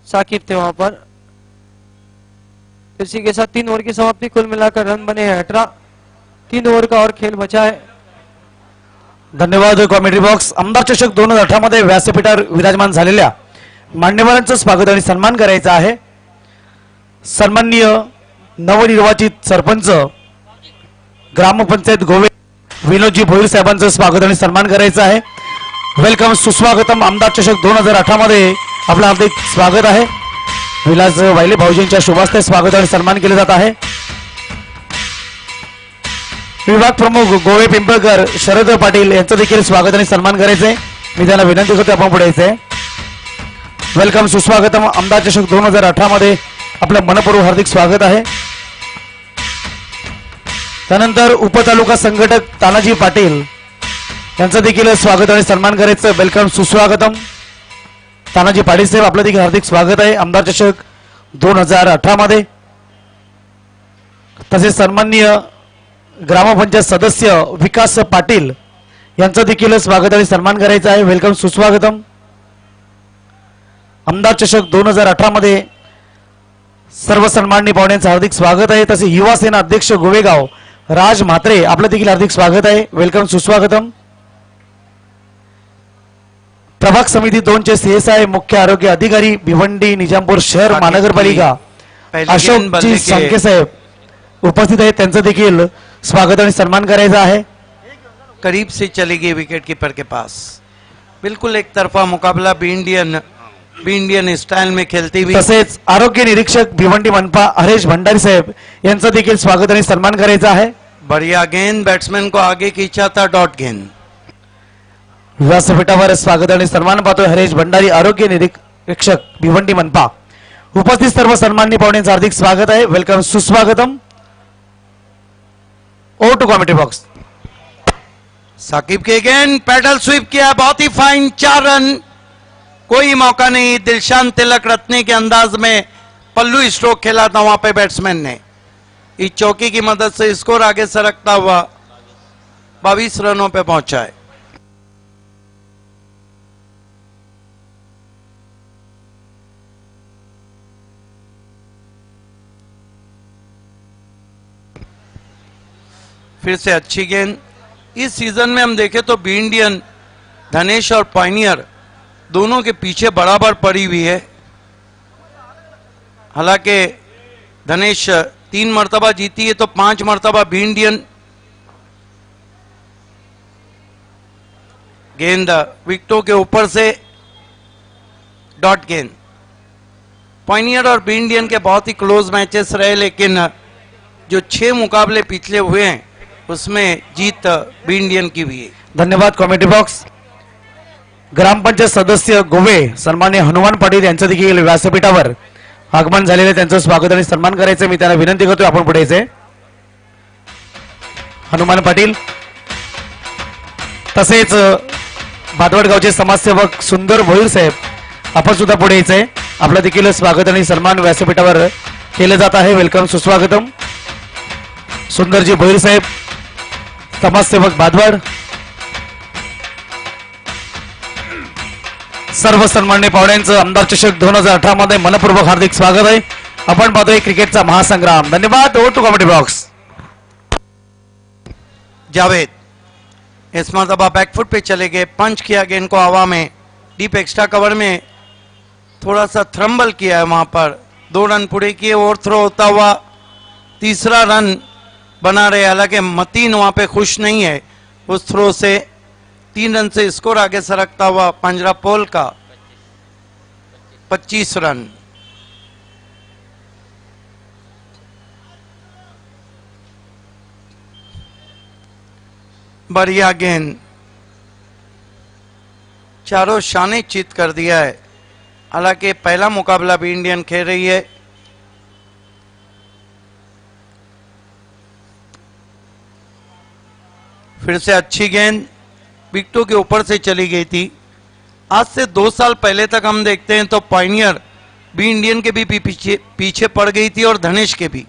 साकिब थे वहां पर। इसी के साथ 3 ओवर की समाप्ति, कुल मिलाकर रन बने हैं 18। 3 ओवर का और खेल बचा है। धन्यवाद कॉमेंट्री बॉक्स। आमदार चषक 2018 मध्ये व्यासपीठावर विराजमान झालेल्या मान्यवरांचं स्वागत आणि सन्मान करायचा आहे। सन्माननीय नवनिर्वाचित सरपंच ग्रामपंचायत गोवे विनोदजी भोईर साहेबांचं स्वागत आणि सन्मान करायचा आहे। वेलकम सुस्वागतम आमदार चषक 2018 मध्ये आपलं हार्दिक स्वागत आहे. विलास वायले भाऊजींच्या शुभास्ते स्वागत आणि सन्मान केले जात आहे. विभाग प्रमुख गोवे पिंपळकर शरद पाटील यांचं देखील स्वागत आणि सन्मान करायचंय. मी त्यांना विनंती करतो आपण पुढे यायचंय. वेलकम सुस्वागतम आमदार चषक 2018 मध्ये आपलं मनपूर्वक हार्दिक स्वागत आहे. त्यानंतर उपतालुका संघटक तानाजी पाटील यांचं देखील स्वागत आणि सन्मान करायचं. वेलकम सुस्वागतम तानाजी पाटील साहेब आपलं देखील हार्दिक स्वागत आहे आमदार चषक 2018 मध्ये. तसेच सन्माननीय ग्रामपंचायत सदस्य विकास पाटील यांचं देखील स्वागत आणि सन्मान करायचं आहे. वेलकम सुस्वागतम आमदार चषक 2018 मध्ये सर्व सन्माननीय पाहुण्यांचं हार्दिक स्वागत आहे. तसे युवा सेना अध्यक्ष गोवेगाव राज म्हात्रे आपलं देखील हार्दिक स्वागत आहे. वेलकम सुस्वागतम. प्रभाग समिती 2 चे CSI मुख्य आरोग्य अधिकारी भिवंडी निजामपूर शहर महानगरपालिका अशोक जी सांके साहेब उपस्थित आहेत. त्यांचं देखील स्वागत आणि सन्मान करायचा आहे. करीब से चली गई विकेट कीपर के पास. बिल्कुल एक तरफा मुकाबला बी इंडियन स्टाइल में खेलती हुई. तसेच आरोग्य निरीक्षक भिवंडी मनपा हरेश भंडारी साहेब यांचं देखील स्वागत आणि सन्मान करायचा आहे. बढ़िया गेंद, बैट्समैन को आगे खींचा था, डॉट गेंद. व्यासपीठावर स्वागत आणि सन्मान पाहतोय हरेश भंडारी आरोग्य निरीक्षक भिवंडी मनपा. उपस्थित सर्व सन्माननीय पाहुण्यांचं हार्दिक स्वागत आहे. वेलकम सुस्वागतम. ओ टू कॉमेडी बॉक्स. साकिब के गेंद, पैडल स्वीप किया, बहुत ही फाइन, 4 रन. कोई मौका नहीं. दिलशान तिलक रत्ने के अंदाज में पल्लू स्ट्रोक खेला था वहां पे बैट्समैन ने. इस चौकी की मदद से स्कोर आगे सरकता हुआ 22 रनों पे पहुंचा है. फिर से अच्छी गेंद. इस सीजन में हम देखें तो बी इंडियन धनेश और पायनियर दोनों के पीछे बराबर पड़ी हुई है. हालांकि धनेश 3 मर्तबा जीती है तो 5 मर्तबा बी इंडियन. गेंद विकेटों के ऊपर से, डॉट गेंद. पायनियर और बी इंडियन के बहुत ही क्लोज मैचेस रहे, लेकिन जो 6 मुकाबले पिछले हुए हैं उसमें जीत बी इंडियन की हुई है. धन्यवाद कॉमेडी बॉक्स. ग्रामपंचायत सदस्य गोवे सन्मान्य हनुमान पाटील यांचं देखील व्यासपीठावर आगमन झालेलं आहे. त्यांचं स्वागत आणि सन्मान करायचं. मी त्यांना विनंती करतोय आपण पुढे यायचंय. हनुमान पाटील तसेच भादवड गावचे समाजसेवक सुंदर भोईर साहेब आपण सुद्धा पुढे यायचंय. आपलं देखील स्वागत आणि सन्मान व्यासपीठावर केलं जात आहे. वेलकम सुस्वागतम. सुंदरजी भोईर साहेब समाजसेवक भादवड. सर्व सन्माननीय पाहुण्यांचं आमदार चषक 2018 मध्ये मनपूर्वक हार्दिक स्वागत आहे. आपण पाहतोय क्रिकेटचा महासंग्राम. धन्यवाद. O to comedy box. Javed इस मरतबा बैकफुट पे चले गए, पंच किया गेंद को हवा में, डीप एक्स्ट्रा कवर में थोड़ा सा थ्रम्बल किया है, वहां पर 2 रन पूरे किए. और थ्रो होता हुआ तीसरा रन बना रहे. हालांकि मतीन वहां पे खुश नहीं है उस थ्रो से. 3 रन से स्कोर आगे सरकता हुआ पंजरापोल का 25 रन. बढ़िया गेंद, चारों शाने चित कर दिया है. हालांकि पहला मुकाबला भी इंडियन खेल रही है. फिर से अच्छी गेंद विकेटों के ऊपर से चली गई थी. आज से 2 साल पहले तक हम देखते हैं तो पायनियर बी इंडियन के भी पीछे पड़ गई थी और धनेश के भी.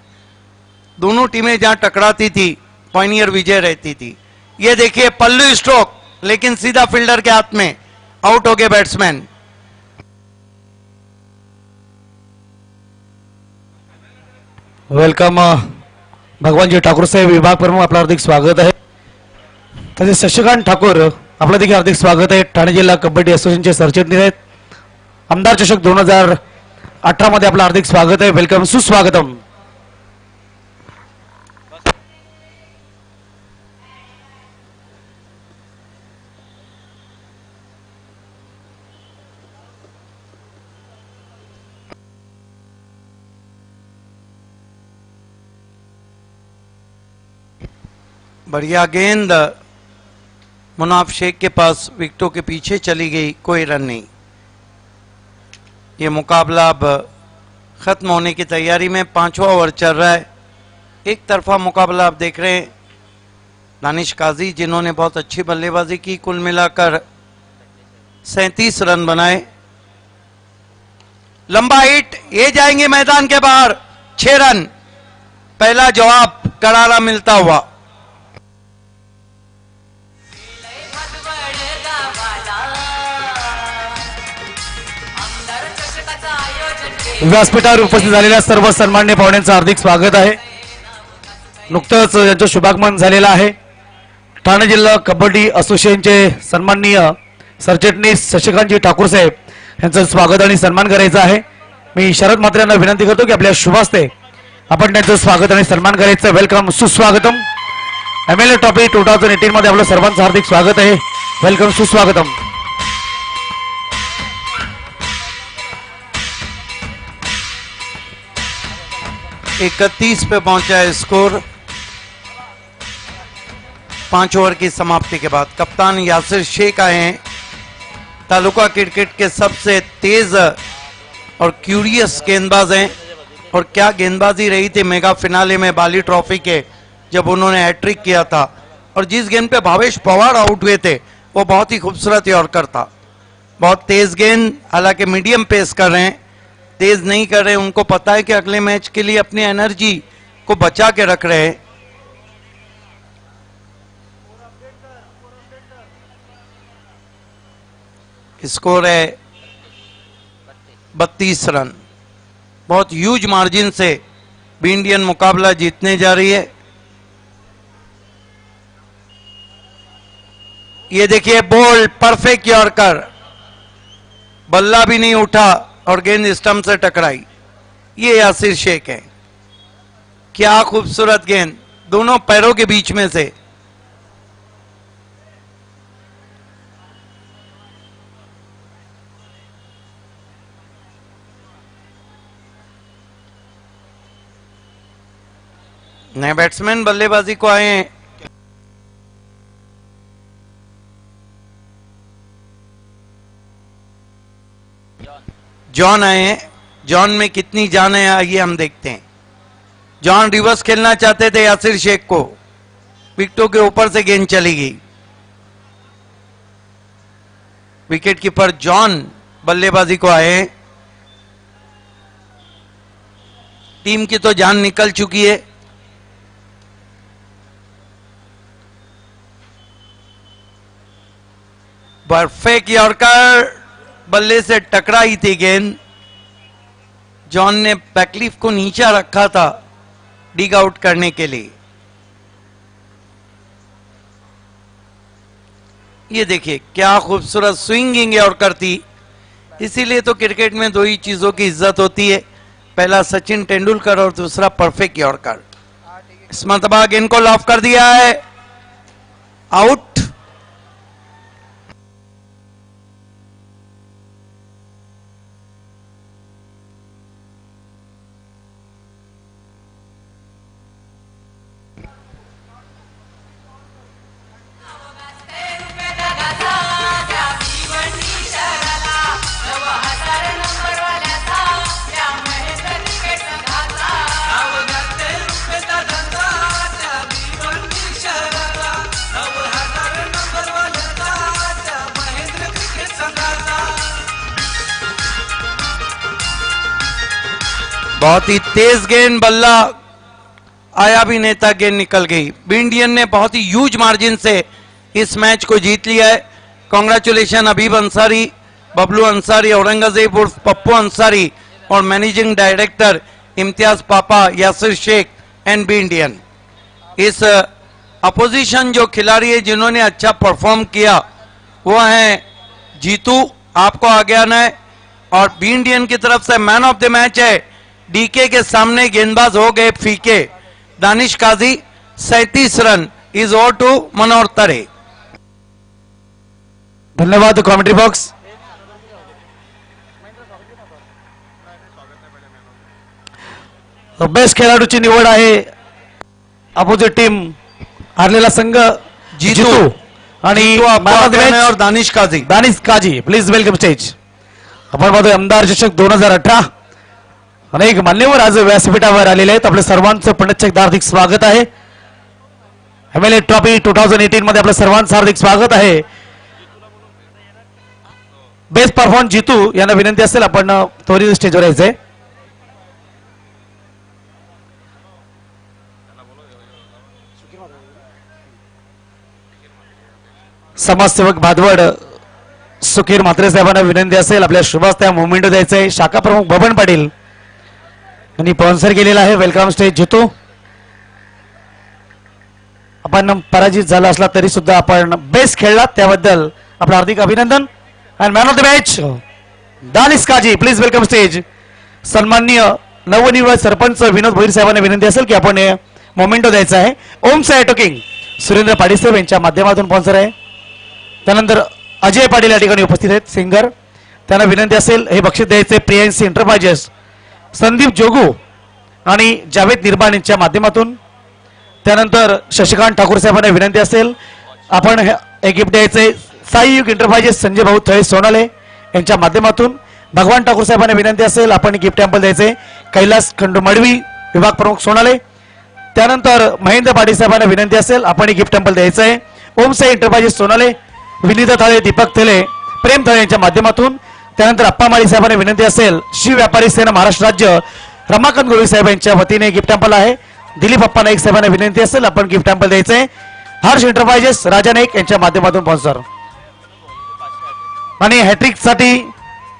दोनों टीमें जहां टकराती थी पायनियर विजय रहती थी. ये देखिए पल्लू स्ट्रोक, लेकिन सीधा फील्डर के हाथ में, आउट हो गए बैट्समैन. वेलकम भगवानजी ठाकूर साहेब विभाग प्रमुख आपलं हार्दिक स्वागत आहे. तसेच शशिकांत ठाकूर आपलं देखील हार्दिक स्वागत आहे. ठाणे जिल्हा कबड्डी असोसिएशनचे सरचिटणीस आहेत. आमदार चषक 2018 मध्ये आपलं हार्दिक स्वागत आहे. वेलकम सुस्वागतम. बढ़िया गेंद मुनाफ शेख के पास, विकेटों के पीछे चली गई, कोई रन नहीं। ये मुकाबला अब खत्म होने की तैयारी में, 5वां ओवर चल रहा है। एक तरफा मुकाबला आप देख रहे हैं। दानिश काजी जिन्होंने बहुत अच्छी बल्लेबाजी की, कुल मिलाकर 37 रन बनाए। लंबा हिट, ये जाएंगे मैदान के बाहर, 6 रन। पहला जवाब करारा मिलता हुआ। आमदार चषकाचं आयोजन केलंय. व्यासपीठावर उपस्थित झालेल्या सर्व सन्मान्य पाहुण्यांचं हार्दिक स्वागत आहे. नुकतंच यांचं शुभागमन झालेलं आहे. ठाणे जिल्हा कबड्डी असोसिएशनचे सन्माननीय सरचिटणीस शशिकांतजी ठाकूर साहेब यांचं स्वागत आणि सन्मान करायचा आहे. मी शरद म्हात्रे यांना विनंती करतो की आपल्या शुभ हस्ते आपण त्यांचं स्वागत आणि सन्मान करायचं. वेलकम, सुस्वागतम. MLA ट्रॉफी 2018 मध्ये आपलं सर्वांचं हार्दिक स्वागत आहे. वेलकम, सुस्वागतम. 31 पे पहुंचा है स्कोर 5 ओवर की समाप्ति के बाद। कप्तान यासिर शेख आए हैं। तालुका क्रिकेट के सबसे तेज और क्यूरियस गेंदबाज हैं, और क्या गेंदबाजी रही थी मेगा फिनाले में बाली ट्रॉफी के, जब उन्होंने हैट्रिक किया था। और जिस गेंद पे भावेश पवार आउट हुए थे वो बहुत ही खूबसूरत यॉर्कर था। बहुत तेज गेंद, हालांकि मीडियम पेस कर रहे हैं, तेज नहीं कर रहे। उनको पता है कि अगले मैच के लिए अपनी एनर्जी को बचा के रख रहे हैं। स्कोर है 32 रन। बहुत ह्यूज मार्जिन से बी इंडियन मुकाबला जीतने जा रही है। ये देखिए बोल्ड, परफेक्ट यॉर्कर, बल्ला भी नहीं उठा और गेंद स्टंप से टकराई। ये यासिर शेख है। क्या खूबसूरत गेंद, दोनों पैरों के बीच में से। नए बैट्समैन बल्लेबाजी को आए हैं। जॉन आए हैं। जॉन में कितनी जान है आइए हम देखते हैं। जॉन रिवर्स खेलना चाहते थे यासिर शेख को, विकेटों के ऊपर से गेंद चली गई। विकेट कीपर जॉन बल्लेबाजी को आए हैं। टीम की तो जान निकल चुकी है। परफेक्ट यॉर्कर, बल्ले से टकराई थी गेंद। जॉन ने बैकलीफ को नीचा रखा था डिग आउट करने के लिए। ये देखिए क्या खूबसूरत स्विंगिंग यॉर्कर थी। इसीलिए तो क्रिकेट में दो ही चीजों की इज्जत होती है, पहला सचिन तेंदुलकर और दूसरा परफेक्ट यॉर्कर। इस मरतबा गेंद को लॉफ कर दिया है, आउट। बहुत ही तेज गेंद, बल्ला आया भी नहीं था, गेंद निकल गई। बी इंडियन ने बहुत ही ह्यूज मार्जिन से इस मैच को जीत लिया है। कांग्रेचुलेशन हबीब अंसारी, बबलू अंसारी, औरंगजेब उर्फ पप्पू अंसारी और मैनेजिंग डायरेक्टर इम्तियाज पापा, Yasir Shaikh and be Indian. इस अपोजिशन जो खिलाड़ी है जिन्होंने अच्छा परफॉर्म किया वो हैं जीतू, आपको आगे आना है। और बी इंडियन की तरफ से मैन ऑफ द मैच है डीके के सामने गेंदबाज हो गए फीके, दानिश काजी 37 रन। इज ओवर टू मनोहर तरे। धन्यवाद कॉमेंट्री बॉक्स. बेस्ट खेळाडूची निवड आहे अपोजिट टीम हारलेला संघ जितू आणि जीतू आपको man of the आगे में match और दानिश काजी Danish Kazi please welcome stage. आपण पाहतोय आमदार चषक 2018 अनेक मान्यवर आज व्यासपीठावर आलेले आहेत. आपल्या सर्वांचं पुनश्च हार्दिक स्वागत आहे. MLA ट्रॉफी 2018 मध्ये आपल्या सर्वांचं हार्दिक स्वागत आहे. बेस्ट परफॉर्मन्स जितू यांना विनंती असेल आपण त्वरित स्टेजवर यायचंय. समाजसेवक भादवड सुखीर म्हात्रे साहेबांना विनंती असेल आपल्या शुभास्त्या मुवमेंट द्यायचंय. शाखा प्रमुख बबन पाटील यांनी स्पॉन्सर केलेला आहे. Welcome stage Jitu. आपण पराजित झाला असला तरी सुद्धा आपण बेस्ट खेळलात त्याबद्दल आपलं हार्दिक अभिनंदन. And man of the match Danish Kazi please welcome stage. सन्माननीय नवनिर्वाचित सरपंच विनोद भोईर साहेबांना विनंती असेल की आपण मोमेंटो द्यायचा आहे. ओम साय टोकिंग सुरेंद्र पाटील साहेब यांच्या माध्यमातून स्पॉन्सर आहे. त्यानंतर अजय पाटील या ठिकाणी उपस्थित आहेत सिंगर. त्यांना विनंती असेल हे बक्षीस द्यायचे प्रियन्सी एंटरप्राइजेस संदीप जोगू आणि जावेद निर्बाण यांच्या माध्यमातून. त्यानंतर शशिकांत ठाकूर साहेबांना विनंती असेल आपण हे गिफ्ट द्यायचे साई युग एंटरप्राइजेस संजय भाऊ थळे सोनाले यांच्या माध्यमातून. भगवान ठाकूर साहेबांना विनंती असेल आपण गिफ्ट टॅम्पल द्यायचे कैलास खंडू मडवी विभाग प्रमुख सोनाले. त्यानंतर महेंद्र पाटील साहेबांना विनंती असेल आपण गिफ्ट टॅम्पल द्यायचं आहे ओम साई एंटरप्राइजेस सोनाले विनीता थाळे दीपक थेले प्रेम थाळे यांच्या माध्यमातून. त्यानंतर अप्पा माळी साहेबांना विनंती असेल शिव व्यापारी सेना महाराष्ट्र राज्य रमाकांत गोळी साहेब यांच्या वतीने गिफ्ट टॅम्पल आहे. दिलीप अप्पा नाईक साहेबांना विनंती असेल आपण गिफ्ट टॅम्पल द्यायचंय. हर्ष एंटरप्राइजेस राजा नाईक यांच्या माध्यमातून स्पॉन्सर. आणि हॅट्रिक साठी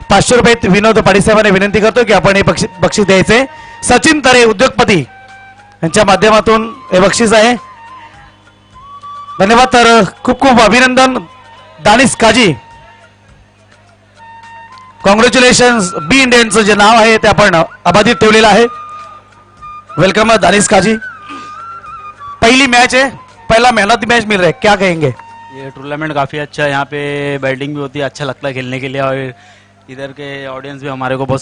500 रुपये विनोद पाटील साहेबांना विनंती करतो की आपण हे बक्षीस द्यायचे. सचिन तरे उद्योगपती यांच्या माध्यमातून हे बक्षीस आहे. धन्यवाद. तर खूप खूप अभिनंदन दानिश काजी. कॉंग्रॅच्युलेशन. बी इंडियनचं जे नाव आहे ते आपण अबाधित ठेवलेलं आहे. वेलकम दानिश काजी. पहली मैच है पहला मैन ऑफ द मैच मिल रहा है क्या कहेंगे. ये टूर्नामेंट काफ़ी अच्छा है. यहाँ पे बैटिंग भी होती है अच्छा लगता है खेलने के लिए और इधर के ऑडियंस भी हमारे को बहुत